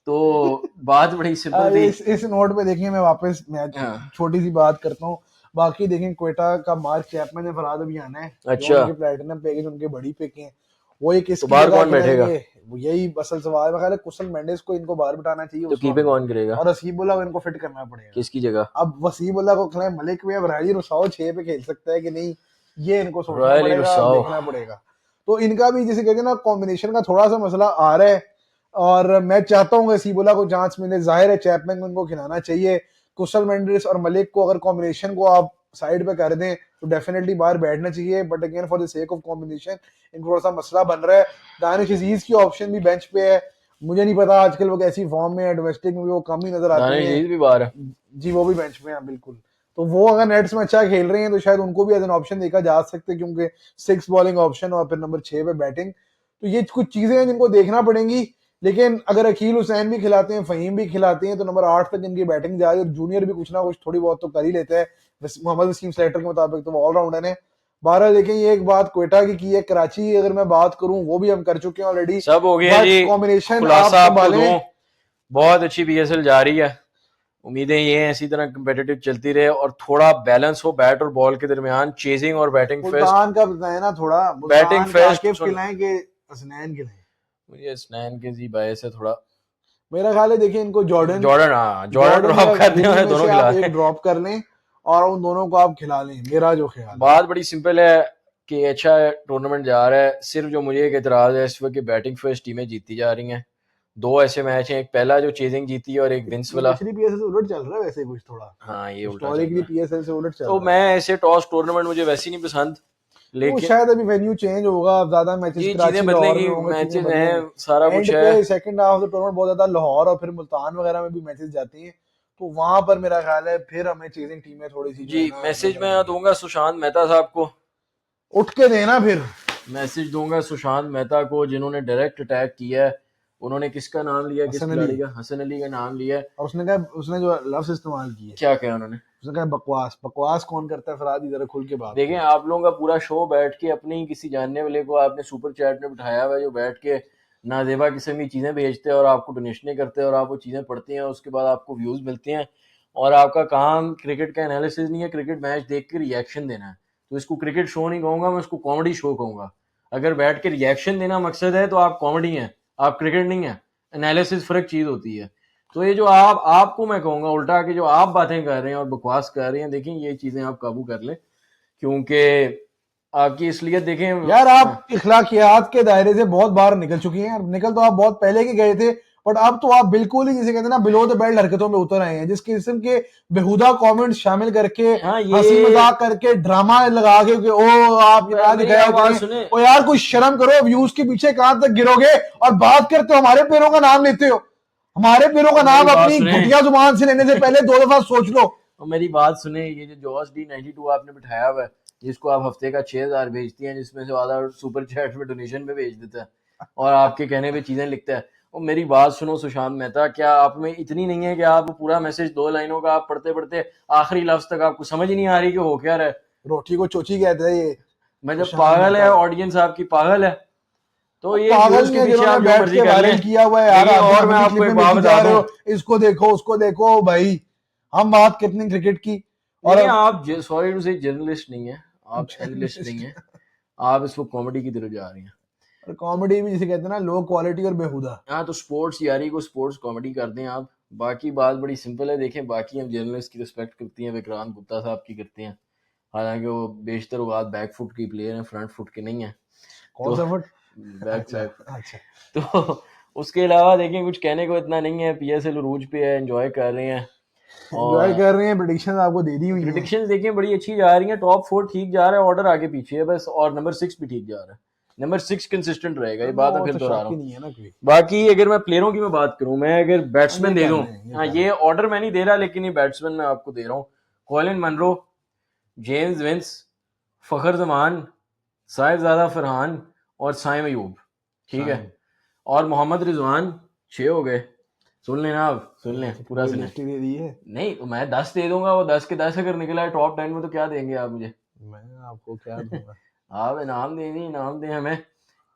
तो बात बड़ी सिंपल थी। इस नोट पे देखिए, मैं वापस मैं हाँ, छोटी सी बात करता हूँ। बाकी देखें, क्वेटा का मार्क चैपमैन ने फरहाद अभी आना है, जो अच्छा, उनके प्लेटिनम पे उनके बड़ी पे के हैं, वो एक तो किसकी बाहर जगह कौन बैठेगा? खिलाएंगे, वो यही असल सवाल है। मेरा ख्याल है कुशल मेंडिस को इनको बाहर बिठाना चाहिए तो उस कीपिंग वक्त, कौन करेगा? और वसीमुल्लाह को इनको फिट करना पड़ेगा। किसकी जगह? अब वसीमुल्लाह को खिलाए मलिक में, अब राजी रुसाओ 6 पे खेल सकता है कि नहीं, ये इनको सोचना रॉयल पड़ेगा, रुसाओ। देखना पड़ेगा। तो इनका भी जैसे कहते हैं ना, कॉम्बिनेशन का थोड़ा सा मसला आ रहा है, और मैं चाहता हूँ वसीमुल्लाह को चांस मिले। जाहिर है चैपमैन को इनको खिलाना चाहिए, कुशल मेंडिस और मलिक को अगर कॉम्बिनेशन को आप साइड पे कर दें तो डेफिनेटली बाहर बैठना चाहिए। But again for the sake of combination इनको थोड़ा सा मसला बन रहा है। दानिश अजीज की ऑप्शन भी बेंच पे है, मुझे नहीं पता आजकल वो कैसी फॉर्म में है, डोमेस्टिक में भी वो कम ही नजर आती दानिश हैं। अजीज भी बाहर है। जी वो भी बेंच पे हैं बिल्कुल। तो वो अगर नेट्स में अच्छा खेल रहे हैं तो शायद उनको भी एज एन ऑप्शन देखा जा सकता है, क्योंकि 6 बॉलिंग ऑप्शन और फिर नंबर 6 पे बैटिंग। तो ये कुछ चीजें हैं जिनको देखना पड़ेंगी। लेकिन अगर अकील हुसैन भी खिलाते हैं, फहीम भी खिलाते हैं, तो नंबर 8 तक इनकी बैटिंग जा रही है, और जूनियर भी कुछ ना कुछ थोड़ी बहुत तो कर ही लेते हैं मोहम्मद वसीम स्लेटर के मुताबिक, तो वो ऑलराउंडर है। 12 देखें, ये एक बात क्वेटा की है, कराची अगर मैं बात करूं वो भी हम कर चुके हैं ऑलरेडी। सब हो गया बट जी, कॉम्बिनेशन आप खुलासा आपको संभालें। दूं, बहुत अच्छी पीएसएल जा रही है। उम्मीदें ये हैं इसी तरह कंपेटिटिव चलती रहे, और थोड़ा बैलेंस हो बैट और बॉल के दरमियान, चेजिंग और बैटिंग फेस्ट। मुल्तान का बताए ना, थोड़ा बैटिंग मुल्तान का फेस्ट आकिब सुन, खिलाएं कि हसनैन खिलाएं। मुझे स्नैन के जी बाय से थोड़ा मेरा ख्याल है देखिए, इनको जॉर्डन जॉर्डन, हाँ जॉर्डन जॉर्डन या ड्रॉप कर विनी दें, में दोनों से खिला आप एक दें। ड्रॉप कर लें और उन दोनों को आप खिला लें, मेरा जो ख्याल है। बात बड़ी सिंपल है कि अच्छा टूर्नामेंट जा रहा है, सिर्फ जो मुझे एक एतराज है इस वक्त कि बैटिंग फर्स्ट टीमें जीतती जा रही हैं। 2 ऐसे मैच हैं, एक पहला जो चेजिंग जीती है और एक विंस ये वाला। पिछली पीएसएल से उलट चल रहा है वैसे, कुछ थोड़ा हाँ, ये उल्टा चल हिस्टोरिकली रहा है। पीएसएल से उलट चल तो रहा मैं है। ऐसे टॉस टूर्नामेंट मुझे वैसे ही नहीं पसंद, वो लेकिन शायद अभी वेन्यू चेंज होगा, ज्यादा मैचेस जी चीजें कराची लाहौर में बदलेंगी, होंगे, चीजें मैचेस बदलेंगी। हैं, सारा कुछ एंड है। पे second half of the tournament बहुत ज्यादा लाहौर और फिर मुल्तान वगैरह में भी मैचेस जाती हैं, तो वहां पर मेरा ख्याल है फिर हमें चेजिंग टीमें थोड़ी सी जो जी है ना मैसेज नजर मैं आएंगी। दूंगा सुशांत मेहता साहब को, उठ के देना फिर। मैसेज दूंगा सुशांत मेहता को, जिन्होंने डायरेक्ट अटैक किया है। उन्होंने किसका नाम लिया, किस हसन अली, खिलाड़ी का? हसन अली का नाम लिया है। और उसने कहा, उसने जो लफ्ज इस्तेमाल किए, क्या कहा उन्होंने? उसने कहा बकवास। बकवास कौन करता है फरहाद, जरा खुल के बात देखें, करें। आप लोगों का पूरा शो बैठ के अपने ही किसी जानने वाले को आपने सुपर चैट में बिठाया हुआ है, जो बैठ के नाजेबा किस्म की चीज़ें भेजते हैं और आपको डोनेशनें करते हैं, और आप वो चीज़ें पढ़ते हैं, उसके बाद आपको व्यूज़ मिलते हैं, और आपका काम क्रिकेट का एनालिसिस नहीं है, क्रिकेट मैच देख के रिएक्शन देना है। तो इसको क्रिकेट शो नहीं कहूँगा मैं, इसको कॉमेडी शो कहूँगा। अगर बैठ के रिएक्शन देना मकसद है तो आप कॉमेडी हैं, आप क्रिकेट नहीं है। एनालिसिस फ़र्क चीज़ होती है। तो ये जो आपको मैं कहूँगा उल्टा कि जो आप बातें कर रहे हैं और बकवास कर रहे हैं, देखें ये चीज़ें आप काबू कर लें, क्योंकि आपकी इसलिए देखें। यार आप इखलाकियात के दायरे से बहुत बाहर निकल चुकी हैं, निकल तो आप बहुत पहले के गए थे, बट अब तो आप बिल्कुल ही जिसे कहते हैं ना बिलो द बेल्ट हरकतों में उतर आए हैं, जिस किस्म के बेहुदा कमेंट्स शामिल करके, हाँ, हंसी ये मजाक करके, ड्रामा लगा के कि ओ आप ये ना मेरी दिखाया आवाज करें। सुने। ओ यार कुछ शर्म करो, व्यूज के पीछे कहां तक गिरोगे, और बात करते हो हमारे पैरों का नाम लेते हो। हमारे पैरों का नाम मेरी बात अपनी सुने, घटिया जुबान से लेने से पहले 2 दफा सोच लो। और मेरी बात सुने, ये जो जॉस D92 आपने बिठाया हुआ है, जिसको आप हफ्ते का 6,000 भेजती हैं, जिसमें से आधा सुपर चैट में डोनेशन में भेज देता है और आपके कहने पे चीजें लिखता है, और मेरी बात सुनो सुशांत मेहता, क्या आप में इतनी नहीं है कि आप पूरा मैसेज 2 लाइनों का आप पढ़ते पढ़ते आखिरी लफ्ज तक आपको समझ नहीं आ रही कि हो क्या रहा है? रोटी को चोची कहते हैं ये मतलब सुशांत पागल है, मेहता। ऑडियंस आपकी पागल है। तो ये पागल व्यूज नहीं के है पीछे जिन्होंने आप जो बैठ मर्जी के कर वायरल लें। किया हुआ है यार, देखिए, आप और मैं हमें आपको क्लिपें एक बात भेजी बता जा रहे दूं, हो, इसको देखो उसको देखो भाई, हम बात कितनी क्रिकेट की। और देखिए आप सॉरी टू से जर्नलिस्ट नहीं है, आप एनालिस्ट नहीं जर्नलिस्ट है, आप इस वक्त कॉमेडी की तरफ जा रही हैं। और कॉमेडी भी जिसे कहते हैं ना, लो क्वालिटी और बेहुदा। हाँ, तो स्पोर्ट्स यारी को स्पोर्ट्स कॉमेडी कर दें आप। बाकी बात बड़ी सिंपल है, देखें बाकी हम जर्नलिस्ट की रिस्पेक्ट करती हैं, विक्रांत गुप्ता साहब की करते हैं, हालांकि वो बेशतर औकात बैक फुट की प्लेयर हैं, फ्रंट फुट के नहीं है। कौन तो सा फुट? बैक अच्छा बैक अच्छा। तो उसके अलावा देखें कुछ कहने को इतना नहीं है, पीएसएल उरूज पे है, एंजॉय कर रहे हैं एंजॉय और कर रहे हैं, प्रेडिक्शन आपको दे दी हुई है। प्रिडिक्शंस देखें बड़ी अच्छी जा रही हैं, टॉप 4 ठीक जा रहा है, ऑर्डर आगे पीछे है बस, और नंबर 6 भी ठीक जा रहा है, नंबर 6 कंसिस्टेंट रहेगा, ये बात मैं वो फिर तो दोहरा शक रहा ही हूँ। नहीं है ना कोई। बाकी अगर मैं प्लेयरों की मैं बात करूं, मैं अगर बैट्समैन ये दे कर दूं, रहे हैं, हाँ कर रहे ये हैं। ऑर्डर मैं नहीं दे रहा, लेकिन ये बैट्समैन मैं आपको दे रहा हूँ। कॉलिन मनरो, जेम्स विंस, फखर जमान, साहिबजादा फरहान और साइम अयूब, ठीक है, साइम। और मोहम्मद रिजवान। 6 हो गए, सुन लेना आप, सुन लें तो पूरा पूरी सुने। लिस्ट ही दे दी है। नहीं तो मैं 10 दे दूंगा, वो 10 के 10 अगर निकला है टॉप 10 में तो क्या देंगे आप मुझे? मैं आपको क्या दूंगा? आप इनाम देंगे, इनाम दें हमें,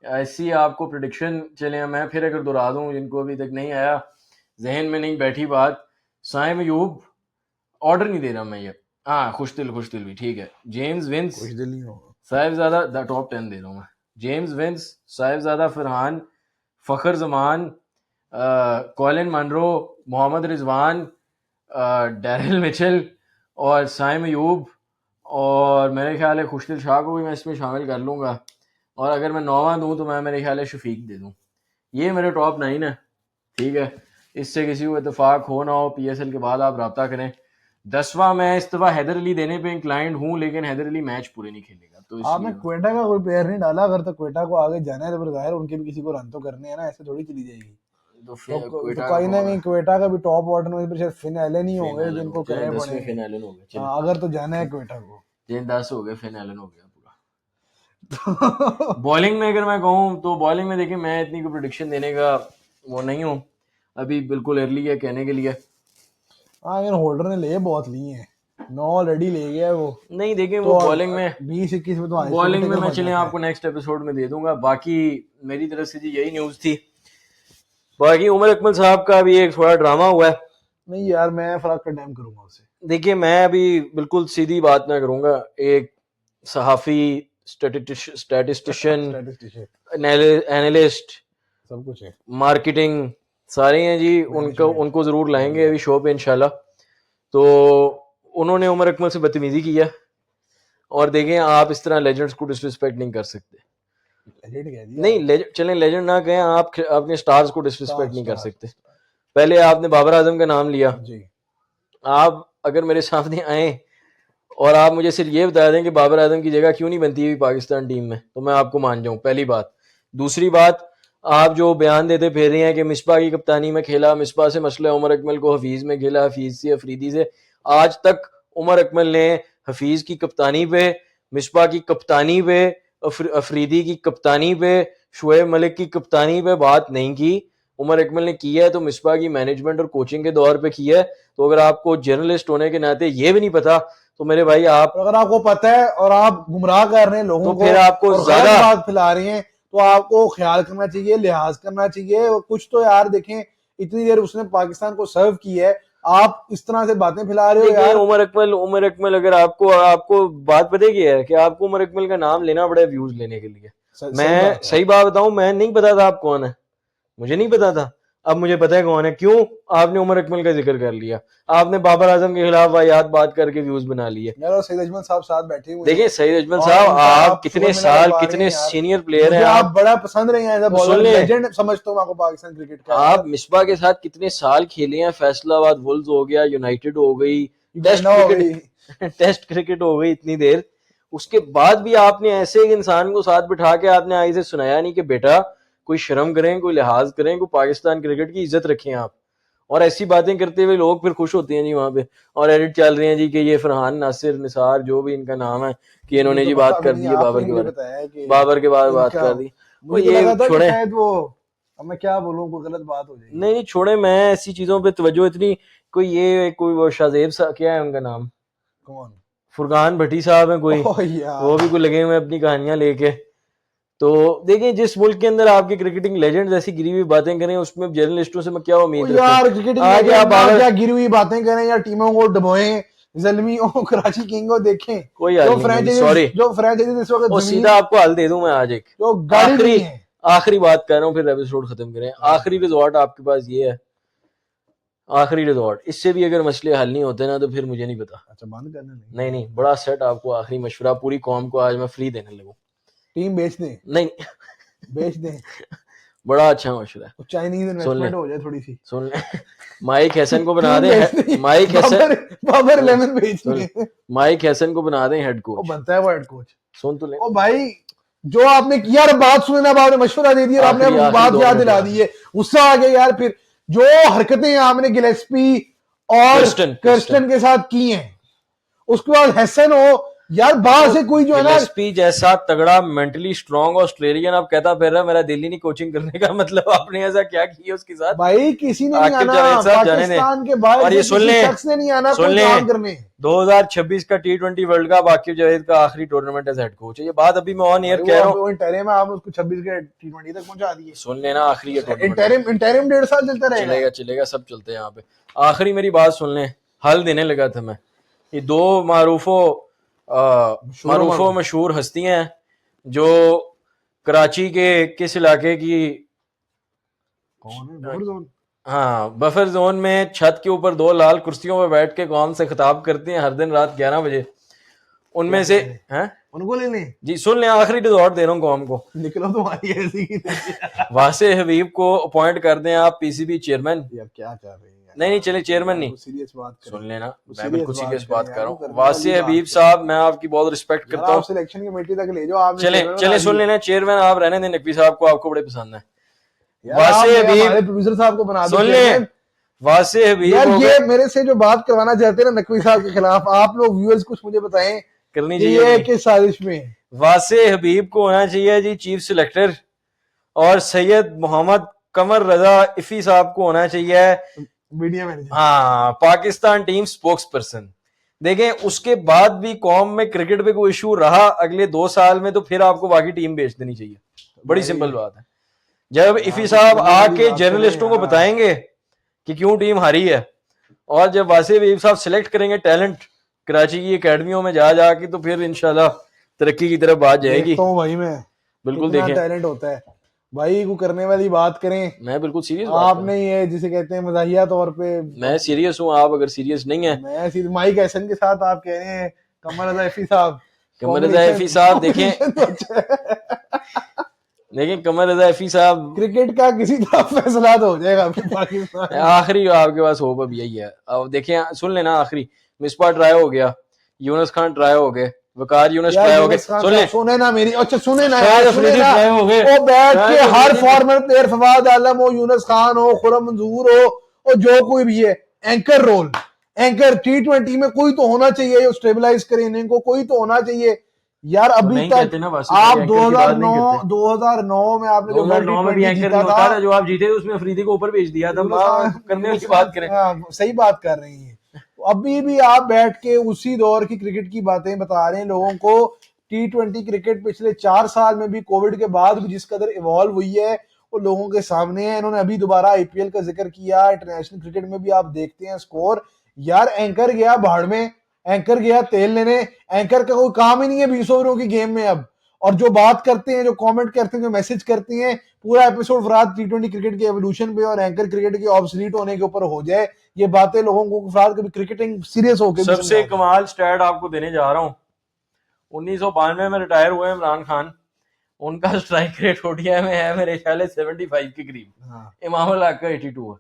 ऐसी आपको प्रिडिक्शन। चले मैं फिर अगर दोहरा दूं जिनको अभी तक नहीं आया, जहन में नहीं बैठी बात, साइम अयूब, ऑर्डर नहीं दे रहा मैं ये, हाँ खुशदिल भी ठीक है, जेम्स विंस, कुछ दिल नहीं होगा। साहिबजादा, टॉप 10 दे रहा हूँ मैं, James Vince, Sahibzada Farhan, Fakhar Zaman, Colin Munro, Mohammad Rizwan, Daryl Mitchell और साइम अयूब, और मेरे ख्याल है खुशदिल शाह को भी मैं इसमें शामिल कर लूँगा, और अगर मैं 9वां दूँ तो मैं मेरे ख्याल है शफीक दे दूँ। ये मेरे टॉप 9 है, ठीक है, इससे किसी को इतफाक हो ना हो, पीएसएल के बाद आप रब्ता करें। 10वां मैं इस दफा हैदर अली देने पे इंक्लाइंड हूँ, लेकिन हैदर अली मैच पूरे नहीं खेलेगा, तो आपने इसलिए क्वेटा का कोई प्लेयर नहीं डाला, अगर तो क्वेटा को आगे जाना है तो फिर जाहिर उनके भी किसी को रन तो करने हैं ना, ऐसे थोड़ी चली जाएगी। तो तो क्वेटा का कहीं ना कौन है? कहीं क्वेटा का भी टॉप ऑर्डर में फिर शायद फिन एलन ही फिन होंगे एलन हो जिनको चले, करने 10वें पड़ेंगे। फिन एलन हो गए, चले हाँ, अगर तो जाना है क्वेटा को। 10 हो गए, फिन एलन हो गया पूरा। बॉलिंग में अगर मैं कहूँ तो बॉलिंग में देखिए मैं इतनी कोई प्रिडिक्शन देने का वो नहीं हूँ, अभी बिल्कुल अर्ली है कहने के लिए। हाँ, लेकिन होल्डर ने ले बहुत लिए हैं, 9 ऑलरेडी ले गया है वो। नहीं देखें तो वो बॉलिंग में, 20-21 में तो बॉलिंग में आइसोमेटिक मैं बन चले जाता है। आपको नेक्स्ट एपिसोड में दे दूंगा। बाकी मेरी तरफ से जी यही न्यूज़ थी। बाकी उमर अकमल साहब का भी एक थोड़ा ड्रामा हुआ है। नहीं यार, मैं फराक कंडेम करूंगा उसे। देखिए मैं अभी बिल्कुल सीधी बात ना करूंगा, एक सहाफ़ी, स्टैटिस्टिशियन, स्टैटिस्टिशियन एनालिस्ट, सब कुछ है, मार्केटिंग सारे हैं जी, उनको जरूर लाएंगे अभी शो पे इंशाल्लाह। तो उन्होंने उमर अकमल से बदतमीजी की है, और देखें आप इस तरह लेजेंड्स को डिसरिस्पेक्ट नहीं कर सकते। लेजेंड कह दिया नहीं चलें लेजेंड ना कहें, आप अपने स्टार्स को डिसरिस्पेक्ट नहीं कर स्टार सकते। पहले आपने बाबर आजम का नाम लिया, जी। आप अगर मेरे सामने आए और आप मुझे सिर्फ ये बता दें कि बाबर आजम की जगह क्यों नहीं बनती हुई पाकिस्तान टीम में, तो मैं आपको मान जाऊं, पहली बात। दूसरी बात, आप जो बयान देते फिर रहे हैं कि मिसबा की कप्तानी में खेला, मिसबा से मसला उमर अकमल को हफीज में खेला, हफीज से अफरीदी से, आज तक उमर अकमल ने हफीज की कप्तानी पे, मिसबा की कप्तानी पे, अफरीदी की कप्तानी पे, शुएब मलिक की कप्तानी पे बात नहीं की। उमर अकमल ने किया है तो मिसबा की मैनेजमेंट और कोचिंग के दौर पे किया है। तो अगर आपको जर्नलिस्ट होने के नाते ये भी नहीं पता तो मेरे भाई आप, अगर आपको पता है और आप गुमराह कर रहे हैं लोगों तो फिर आपको और ज्यादा गलत बात फैला रहे हैं, तो आपको ख्याल करना चाहिए, लिहाज करना चाहिए। और कुछ तो यार देखें, इतनी देर उसने पाकिस्तान को सर्व की है, आप इस तरह से बातें फैला रहे हो यार। उमर अकमल अगर आपको बात पता क्या है कि आपको उमर अकमल का नाम लेना पड़े व्यूज लेने के लिए। मैं सही बात बताऊं, मैं नहीं पता था आप कौन है, मुझे नहीं पता था, अब मुझे पता है कौन है। क्यों? आपने उमर अकमल का जिक्र कर लिया, आपने बाबर आजम के खिलाफ वाहियात बात करके व्यूज बना लिए। यार सईद अजमल साहब साथ बैठे हुए देखिए हैं, सईद अजमल और साहब, उनका आप आप कितने सुबह साल, मिला रहे कितने हैं यार। सीनियर प्लेयर हैं मुझे आप बड़ा पसंद रहे हैं एज अ बॉलर, सुन ले, लेजेंड समझता हूं आपको पाकिस्तान क्रिकेट का। आप मिसबा के साथ कितने साल खेले हैं, फैसलाबाद वुल्स हो गया, यूनाइटेड हो गई, टेस्ट हो गई। क्रिकेट टेस्ट क्रिकेट हो गई इतनी देर, उसके बाद भी आपने ऐसे एक इंसान को साथ बिठा के आपने आगे से सुनाया नहीं कि बेटा कोई शर्म करें, कोई लिहाज करें, कोई पाकिस्तान क्रिकेट की इज्जत रखें आप। और ऐसी बातें करते हुए लोग फिर खुश होते हैं जी वहां पे, और एडिट चल रहे हैं जी कि ये फरहान नासिर निसार जो भी इनका नाम है कि इन्होंने जी बात कर दी है बाबर के बारे में, बाबर के बारे बात कर दी। मुझे तो लगा था कि शायद वो, अब मैं क्या बोलूं, कोई गलत बात हो जाएगी। नहीं छोड़े, मैं ऐसी चीजों पे तवज्जो इतनी, कोई वो शाहजेब सा क्या है उनका नाम, कौन? फुरकान भट्टी साहब है कोई, वो भी कोई लगे हुए अपनी कहानियां लेके। तो देखिए जिस मुल्क के अंदर आपके क्रिकेटिंग लेजेंड ऐसी गिरी हुई बातें करें, उसमें जर्नलिस्टों से मैं क्या उम्मीद यार क्रिकेटिंग क्या गिरी हुई बातें करें या टीमों को डबोएं, ज़ल्मियों कराची किंग को देखें, कोई जो फ्रेंचाइजी इस वक्त सीधा आपको हल दे दूं मैं आज, एक जो गाड़ी नहीं है, आखिरी बात कर रहा हूँ, फिर एपिसोड खत्म करें। आखिरी रिजॉर्ट आपके पास ये है, आखिरी रिजॉर्ट। इससे भी अगर मसले हल नहीं होते ना तो फिर मुझे नहीं पता। अच्छा बंद करने नहीं, नहीं नहीं, बड़ा सेट आपको आखिरी मशवरा, पूरी कौम को आज मैं फ्री देने लगूं। टीम बेच दें, नहीं बेच दें, बड़ा अच्छा मशवरा है, चाइनीज सुन इन्वेस्टमेंट ले हो जाए थोड़ी सी। सुन ले। माइक हैसन को बना टीम दें, बेच दें, माइक हैसन, बाबर लेमन बेच सुन, दें। माइक हैसन को बना दें हेड वो कोच। बनता है वो हेड कोच। सुन तो ले, ओ भाई जो आपने किया, यार बात सुने ना, आपने मशवरा दे दिया और आपने आखिरी बात 2 याद मिनट दिला और। दी है, गुस्सा आ गया यार। फिर जो हरकतें आपने गिलेस्पी और कर्स्टन कर्स्टन के साथ की हैं, उसके बाद हैसन हो यार, बाहर से कोई जो है ना, गिलेस्पी जैसा तगड़ा मेंटली स्ट्रांग ऑस्ट्रेलियन अब कहता फिर रहा मेरा दिल ही नहीं कोचिंग करने का, मतलब आपने ऐसा क्या किया उसके साथ? भाई किसी ने नहीं आकिब आना, जावेद साहब जाने दें। पाकिस्तान के बाहर और से ये सुन किसी लें, शख्स ने नहीं आना सुन कोई लें, काम करने। 2026 का T20 world cup Aqib Javed का आखिरी टूर्नामेंट एज हेड कोच है। ये बात अभी मैं ऑन एयर कह रहा हूँ, इंटरिम में आप उसको 26 के T20 तक पहुंचा दिए। सुन लेना, आखिरी ये टूर्नामेंट इंटरिम 1.5 साल चलता रहेगा। चलेगा चलेगा, सब चलते हैं यहाँ पे। आखिरी मेरी बात सुन लें, हल देने लगा था मैं। ये 2 मारूफो मशहूर हस्तियां हैं जो कराची के किस इलाके की, कौन है? Buffer zone. हाँ, बफर जोन में छत के ऊपर 2 लाल कुर्सियों पर बैठ के कौम से खिताब करती हैं हर दिन रात 11 बजे। उनमें से हैं, उनको ले लें जी सुन लें, आखिरी रिजॉर्ट दे रहा हूँ कौम को। निकलो तुम्हारी ऐसी की वासे हबीब को अपॉइंट कर दें आप पीसीबी चेयरमैन। यार क्या कर रहे हैं यार? नहीं नहीं चले, चेयरमैन नहीं, सीरियस बात करें, सुन लेना, मैं serious बिल्कुल बात सीरियस करें बात यार, कर रहा वो हूँ। करने वासे वाली हबीब बात साहब, मैं आपकी बहुत रिस्पेक्ट यार, करता आप हूँ। सिलेक्शन कमेटी तक ले जाओ, आपने चले chairman चले बना सुन दिए। लेना, चेयरमैन आप रहने दें, नकवी साहब को आपको बड़े पसंद है। यार आप वासे हमारे हबीब, प्रोड्यूसर साहब को बना दो सुन ले, चेयरमैन। वासे हबीब यार हो ये गए, मेरे से जो बात करवाना चाहते हैं ना नकवी साहब के खिलाफ, आप लोग व्यूअर्स कुछ मुझे बताएं करनी कि चाहिए ये नहीं। किस साजिश में है? वासे हबीब को होना चाहिए जी चीफ सिलेक्टर, और सैयद मोहम्मद कमर रजा इफी साहब को होना चाहिए मीडिया मैनेजर। हाँ, पाकिस्तान टीम स्पोक्स पर्सन। देखें उसके बाद भी कौम में क्रिकेट पे कोई इशू रहा अगले 2 साल में तो फिर आपको बाकी टीम बेच देनी चाहिए, बड़ी सिंपल बात है। जब इफी साहब आके जर्नलिस्टों को बताएंगे कि क्यों टीम हारी है, और जब वासे हबीब साहब सिलेक्ट करेंगे टैलेंट कराची की एकेडमियों में जा जाके, तो फिर इंशाल्लाह तरक्की की तरफ बात जाएगी। देखता हूं भाई मैं बिल्कुल कितना देखें, टैलेंट होता है भाई को करने वाली बात करें। मैं बिल्कुल सीरियस बात कर रहा आपने ये जिसे कहते हैं मजाहिया तौर पे, हूं, मैं सीरियस हूँ, आप अगर सीरियस नहीं है। मैं सीधे माइक एहसन के साथ आप कह रहे हैं कमर रजा इफी साहब, कमर रजा इफी साहब देखें, combination तो अच्छा है। लेकिन कमर रजा इफी साहब, क्रिकेट का किसी तरह फैसला तो हो जाएगा अभी पाकिस्तान। आखिरी आपके पास होप अब यही है। अब देखें सुन लेना, आखिरी मिसबा ट्राई हो गया, यूनुस खान ट्राई हो गए, वकार यूनुस यार ट्राई हो गए, यूनुस खान सुन ले, साहब सुने ना मेरी, अच्छा सुने ना शाहिद यार, सुने अफरीदी ना, ट्राई हो गए, वो बैठ के शाहिद हर अफरीदी फॉर्मर प्लेयर, फवाद आलम हो, यूनुस खान हो, खुरम मंजूर हो, और जो कोई भी है, एंकर रोल, एंकर T20 में कोई तो होना चाहिए जो स्टेबलाइज करे इनिंग को, कोई तो होना चाहिए यार। तो अभी नहीं तक कहते ना वासी भाई, आप एंकर की बात नहीं करते। 2009 में आपने जो वर्ल्ड 2009 में भी T20 एंकर जीता नहीं होता था, था, जो आप जीते उसमें अफरीदी को ऊपर भेज दिया था। करने वाली बात करें, हाँ, सही बात कर रही हैं। तो अभी भी आप बैठ के उसी दौर की क्रिकेट की बातें बता रहे हैं लोगों को। T20 क्रिकेट पिछले 4 साल में भी कोविड के बाद भी जिस कदर इवॉल्व हुई है वो लोगों के सामने है। इन्होंने अभी दोबारा आईपीएल का जिक्र किया, इंटरनेशनल क्रिकेट में भी आप देखते हैं स्कोर। यार एंकर गया भाड़ में, एंकर गया तेल लेने, एंकर का कोई काम ही नहीं है 20 ओवरों की गेम में अब। और जो बात करते हैं, जो कमेंट करते हैं, जो मैसेज करते हैं, पूरा एपिसोड फराद T20 क्रिकेट के एवोल्यूशन पे और एंकर क्रिकेट के ऑब्सोलीट होने के ऊपर हो जाए, ये बातें लोगों को फराद कभी क्रिकेटिंग सीरियस होकर भी सबसे समझा दें। कमाल स्टैट आपको देने जा रहा हूं। 1992 में रिटायर हुए इमरान खान, उनका स्ट्राइक रेट ओडीआई में है मेरे ख्याल 75 के करीब। हाँ। इमाम अल हक का 82 है।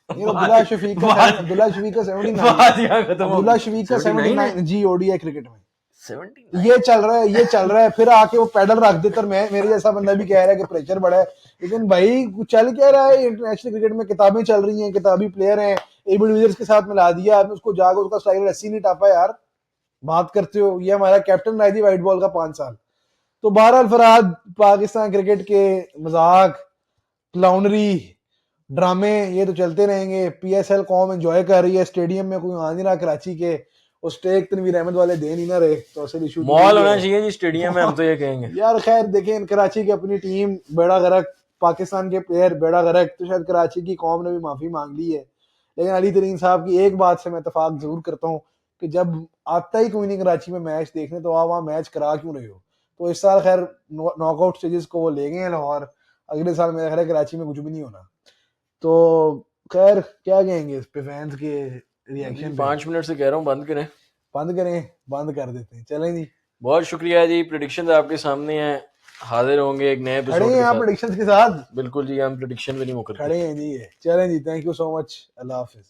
ये अब्दुल्ला शफीक का बात 79, बात यहाँ खत्म हो अब्दुल्ला गई। शफीक का 79 है? 79 जी ओडीआई क्रिकेट में 79 ये चल रहा है, ये चल रहा है। फिर आके वो पैडल रख देता, मैं मेरे जैसा बंदा भी कह रहा है कि प्रेशर बढ़ा है, लेकिन भाई चल क्या रहा है इंटरनेशनल क्रिकेट में, किताबें चल रही हैं, किताबी प्लेयर हैं, एबी डिविलियर्स के साथ मिला दिया आपने उसको, जाकर उसका स्ट्राइक रेट 80 नहीं टापा यार, बात करते हो। ये हमारा कैप्टन रहा थी व्हाइट बॉल का 5 साल। तो बहरहाल फरहाद, पाकिस्तान क्रिकेट के मजाक, क्लाउनरी, ड्रामे ये तो चलते रहेंगे। पीएसएल कौम एंजॉय कर रही है, स्टेडियम में कोई आ नहीं रहा कराची के, उस स्टेक तनवीर अहमद वाले दे नहीं ना रहे, तो असल इशू मॉल होना चाहिए जी स्टेडियम में, हम तो ये कहेंगे यार। खैर देखें, कराची की अपनी टीम बेड़ा गर्क, पाकिस्तान के प्लेयर बेड़ा गर्क, तो शायद कराची की कौम ने भी माफी मांग ली है। लेकिन अली तरीन साहब की एक बात से मैं इतफाक जरूर करता हूँ कि जब आता ही कोई नहीं कराची में मैच देखने, तो आप वहाँ मैच करा क्यों रहे हो। तो इस साल खैर नॉकआउट स्टेजेस को वो ले गए हैं लाहौर, अगले साल मेरा ख्याल है कराची में कुछ भी नहीं होना। तो खैर क्या कहेंगे इस पे फैंस के रिएक्शन पे? 5 मिनट से कह रहा हूँ बंद करें। बंद करें, बंद कर देते हैं, चलें जी। बहुत शुक्रिया जी, प्रेडिक्शन आपके सामने है, हाजिर होंगे एक नए खड़े एपिसोड हैं के आप साथ। प्रेडिक्शंस के साथ? बिल्कुल जी, हम प्रेडिक्शन भी नहीं मुकरते। खड़े हैं जी, चलें जी, थैंक यू सो मच, अल्लाह हाफिज।